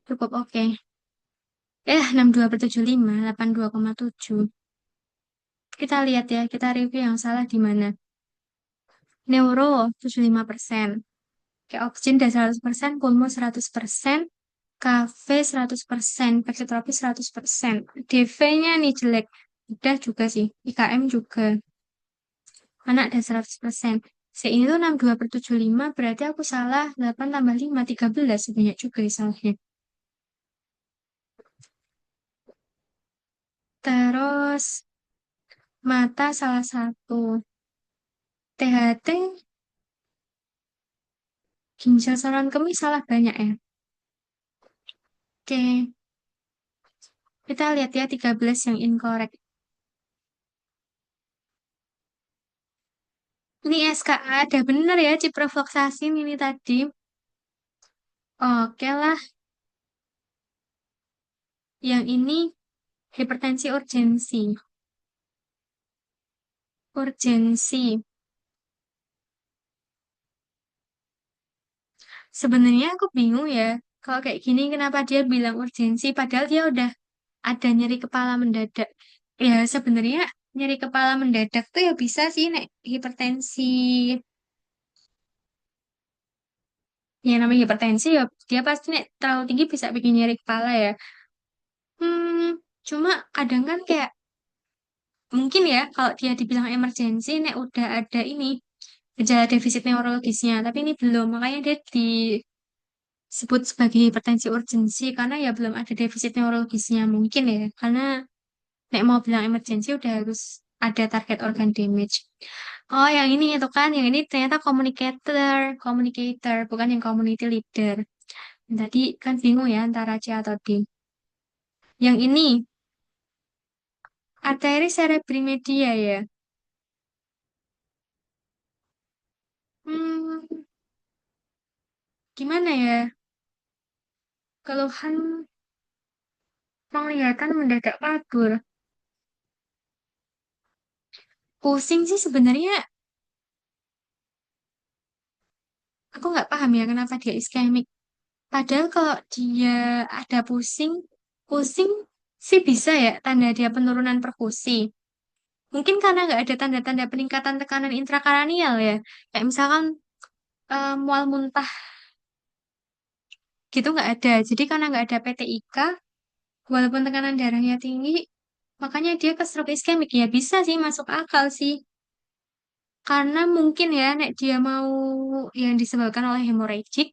S1: Cukup oke. 62/75, 82,7. Kita lihat ya, kita review yang salah di mana. Neuro 75%. Kayak oksigen udah 100%, pulmo 100%, KV 100%, fleksitropis 100%. DV-nya nih jelek. Udah juga sih. IKM juga. Anak ada 100%. Ini tuh 62/75, berarti aku salah 8 tambah 5, 13. Banyak juga ya salahnya. Terus, mata salah satu. THT, ginjal saluran kemih salah banyak ya. Oke, kita lihat ya 13 yang incorrect. Ini SKA, ada bener ya ciprofloxacin ini tadi. Oke lah, yang ini hipertensi urgensi. Urgensi. Sebenarnya aku bingung ya, kalau kayak gini kenapa dia bilang urgensi, padahal dia udah ada nyeri kepala mendadak. Ya sebenarnya nyeri kepala mendadak tuh ya bisa sih nek hipertensi. Yang namanya hipertensi ya dia pasti nek terlalu tinggi bisa bikin nyeri kepala ya. Cuma kadang kan kayak mungkin ya kalau dia dibilang emergensi nek udah ada ini gejala defisit neurologisnya, tapi ini belum, makanya dia disebut sebagai hipertensi urgensi karena ya belum ada defisit neurologisnya mungkin ya, karena nek mau bilang emergensi udah harus ada target organ damage. Oh, yang ini itu kan, yang ini ternyata communicator, communicator, bukan yang community leader. Tadi kan bingung ya antara C atau D. Yang ini, arteri cerebri media ya. Hmm, gimana ya? Keluhan penglihatan mendadak kabur. Pusing sih sebenarnya, aku nggak paham ya kenapa dia iskemik. Padahal kalau dia ada pusing, pusing sih bisa ya tanda dia penurunan perfusi. Mungkin karena nggak ada tanda-tanda peningkatan tekanan intrakranial ya. Kayak misalkan mual muntah gitu nggak ada. Jadi karena nggak ada PTIK, walaupun tekanan darahnya tinggi, makanya dia ke stroke iskemik. Ya bisa sih, masuk akal sih. Karena mungkin ya, nek dia mau yang disebabkan oleh hemorrhagic,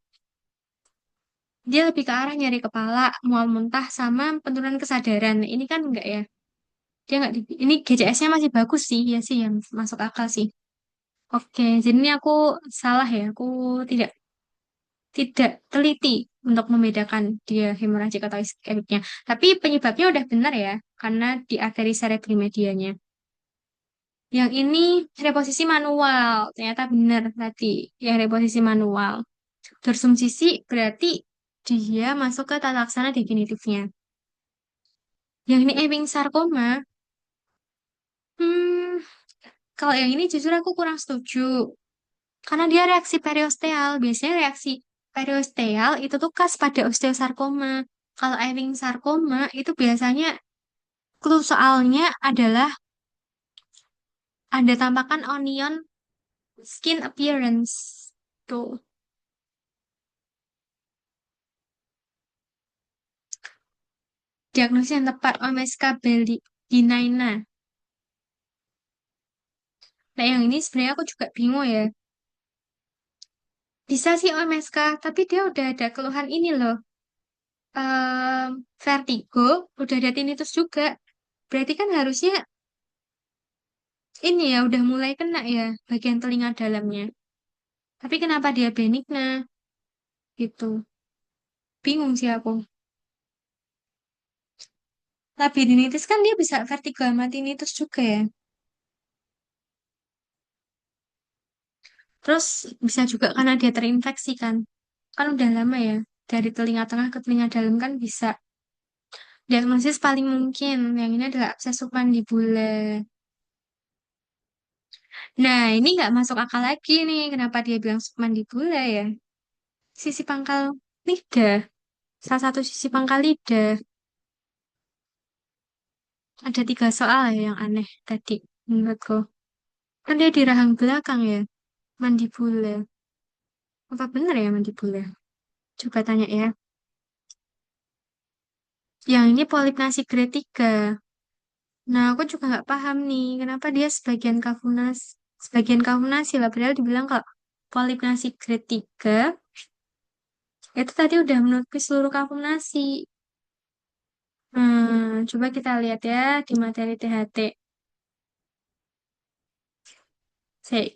S1: dia lebih ke arah nyeri kepala, mual muntah, sama penurunan kesadaran. Nah, ini kan enggak ya. Dia enggak ini GCS-nya masih bagus sih, ya sih yang masuk akal sih. Oke, jadi ini aku salah ya. Aku tidak tidak teliti untuk membedakan dia hemorrhagic atau iskemiknya. Tapi penyebabnya udah benar ya, karena di arteri cerebri medianya. Yang ini reposisi manual, ternyata benar tadi yang reposisi manual. Dorsum sisi berarti dia masuk ke tata laksana definitifnya. Yang ini Ewing sarkoma, hmm, kalau yang ini jujur aku kurang setuju. Karena dia reaksi periosteal. Biasanya reaksi periosteal itu tuh khas pada osteosarkoma. Kalau Ewing sarkoma itu biasanya clue soalnya adalah ada tampakan onion skin appearance. Tuh, diagnosis yang tepat OMSK benigna. Nah, yang ini sebenarnya aku juga bingung ya. Bisa sih OMSK, tapi dia udah ada keluhan ini loh. Vertigo, udah ada tinnitus juga. Berarti kan harusnya ini ya udah mulai kena ya bagian telinga dalamnya. Tapi kenapa dia benigna? Gitu. Bingung sih aku. Labirinitis kan dia bisa vertigo sama tinnitus juga ya. Terus bisa juga karena dia terinfeksi kan. Kan udah lama ya. Dari telinga tengah ke telinga dalam kan bisa. Diagnosis paling mungkin yang ini adalah abses submandibular. Nah, ini nggak masuk akal lagi nih. Kenapa dia bilang submandibula ya? Sisi pangkal lidah. Salah satu sisi pangkal lidah. Ada tiga soal ya yang aneh tadi menurutku. Kan dia di rahang belakang ya. Mandibula. Apa benar ya mandibula? Coba tanya ya. Yang ini polip nasi grade 3. Nah, aku juga nggak paham nih. Kenapa dia sebagian kafum nasi lah. Padahal dibilang kalau polip nasi grade 3 itu tadi udah menutupi seluruh kafum nasi. Coba kita lihat ya di materi THT.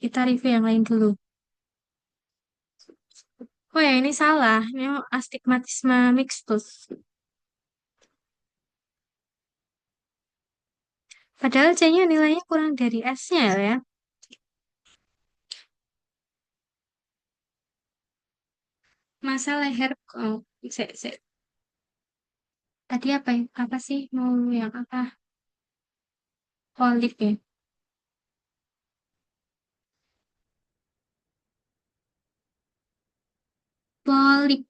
S1: Kita review yang lain dulu. Oh ya, ini salah. Ini astigmatisme mixtus. Padahal C-nya nilainya kurang dari S-nya ya. Masa leher, oh, se. Tadi apa sih? Mau yang apa? Polip ya. Polip.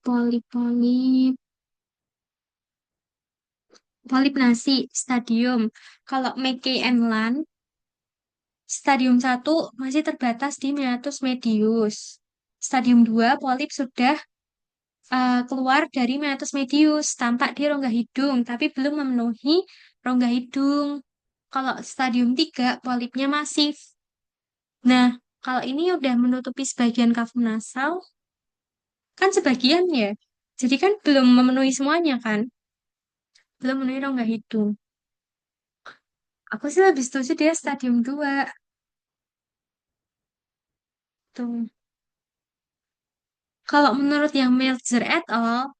S1: Polip nasi, stadium. Kalau McKay and Land, stadium 1 masih terbatas di meatus medius. Stadium 2 polip sudah keluar dari meatus medius, tampak di rongga hidung, tapi belum memenuhi rongga hidung. Kalau stadium 3 polipnya masif. Nah, kalau ini udah menutupi sebagian kafum nasal, kan sebagian ya. Jadi kan belum memenuhi semuanya kan? Belum memenuhi rongga hidung. Aku sih lebih setuju dia stadium 2. Tuh. Kalau menurut yang Meltzer et al,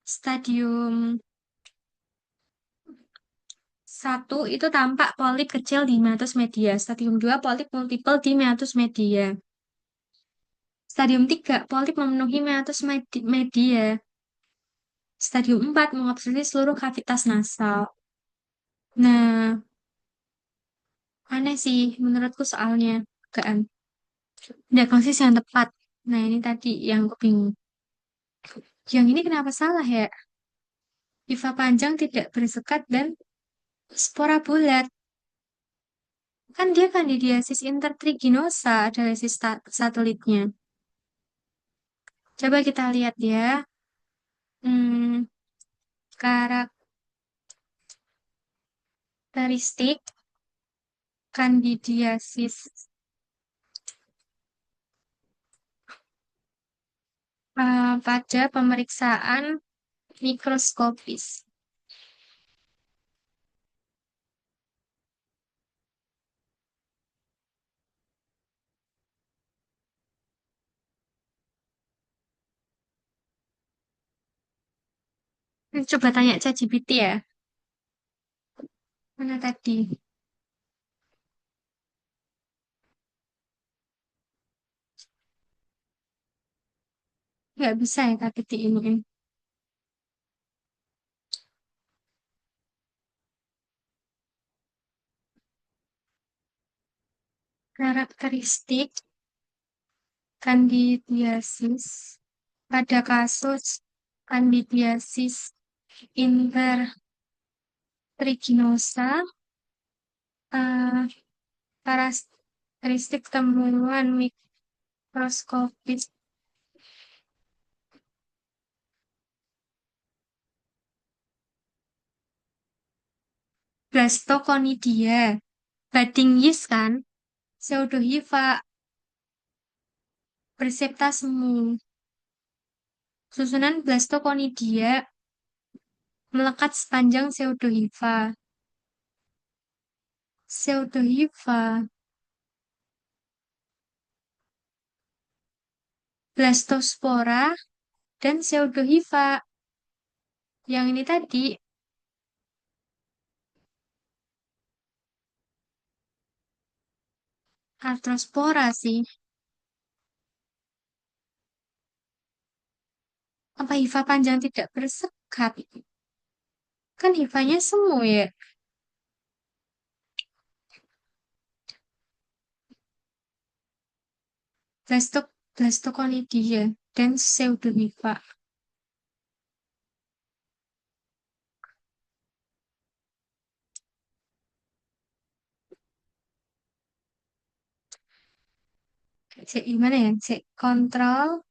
S1: stadium 1 itu tampak polip kecil di meatus media. Stadium 2 polip multiple di meatus media. Stadium 3 polip memenuhi meatus media. Stadium 4 mengobstruksi seluruh kavitas nasal. Nah, aneh sih menurutku soalnya. Kan. Diagnosis yang tepat. Nah, ini tadi yang aku bingung. Yang ini kenapa salah ya? Hifa panjang tidak bersekat dan spora bulat. Kan dia kandidiasis intertriginosa adalah satelitnya. Coba kita lihat ya. Hmm, karakteristik kandidiasis pada pemeriksaan mikroskopis. Coba tanya ChatGPT ya. Mana tadi? Nggak bisa ya tapi diinin. Karakteristik kandidiasis pada kasus kandidiasis intertriginosa, eh, karakteristik temuan mikroskopis blastoconidia, budding yeast kan, pseudohiva, bersepta semu, susunan blastoconidia melekat sepanjang pseudohiva, blastospora, dan pseudohiva. Yang ini tadi artrospora sih. Apa hifa panjang tidak bersekat? Kan hifanya semu ya. Blastoconidia dan pseudonympa. Cek gimana ya? Cek kontrol.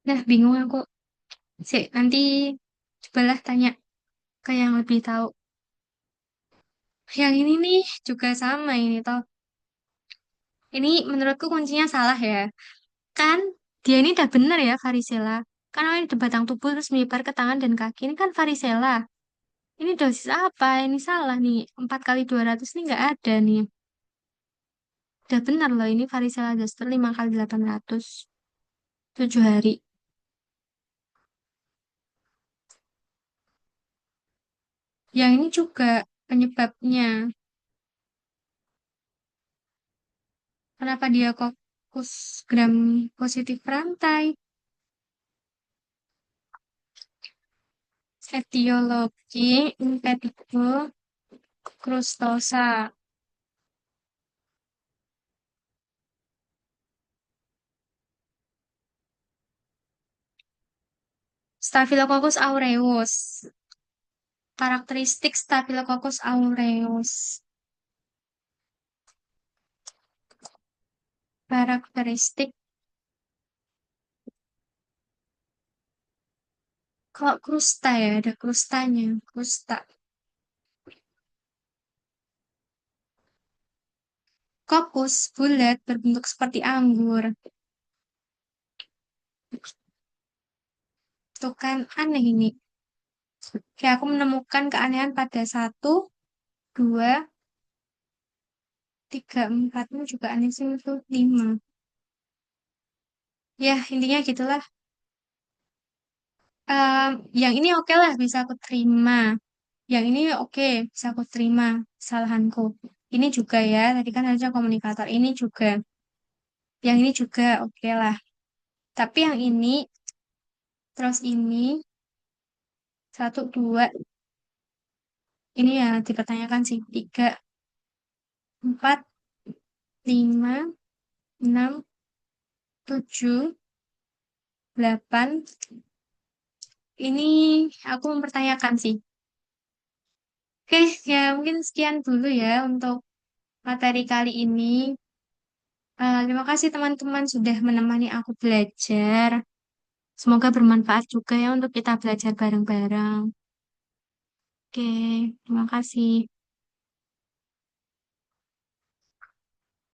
S1: Nah, bingung aku. Cek nanti cobalah tanya ke yang lebih tahu. Yang ini nih juga sama ini toh. Ini menurutku kuncinya salah ya. Kan dia ini udah bener ya varicella. Karena ini di batang tubuh terus menyebar ke tangan dan kaki. Ini kan varicella. Ini dosis apa? Ini salah nih. 4 kali 200 ini nggak ada nih. Udah bener loh ini varicella zoster 5 kali 800. 7 hari. Yang ini juga penyebabnya. Kenapa dia kokus gram positif rantai? Etiologi impetigo crustosa. Staphylococcus aureus. Karakteristik Staphylococcus aureus. Karakteristik kok krusta ya, ada krustanya, krusta. Kokus bulat berbentuk seperti anggur. Tuh kan aneh ini. Kayak aku menemukan keanehan pada satu, dua, tiga, empat. Ini juga aneh sih itu lima. Ya intinya gitulah. Em, yang ini oke lah bisa aku terima. Yang ini oke bisa aku terima kesalahanku. Ini juga ya, tadi kan ada komunikator. Ini juga. Yang ini juga oke lah. Tapi yang ini, terus ini, satu, dua, ini ya dipertanyakan sih. Tiga, empat, lima, enam, tujuh, delapan. Ini aku mempertanyakan sih. Oke, ya mungkin sekian dulu ya untuk materi kali ini. Terima kasih teman-teman sudah menemani aku belajar. Semoga bermanfaat juga ya untuk kita belajar bareng-bareng. Oke, terima kasih.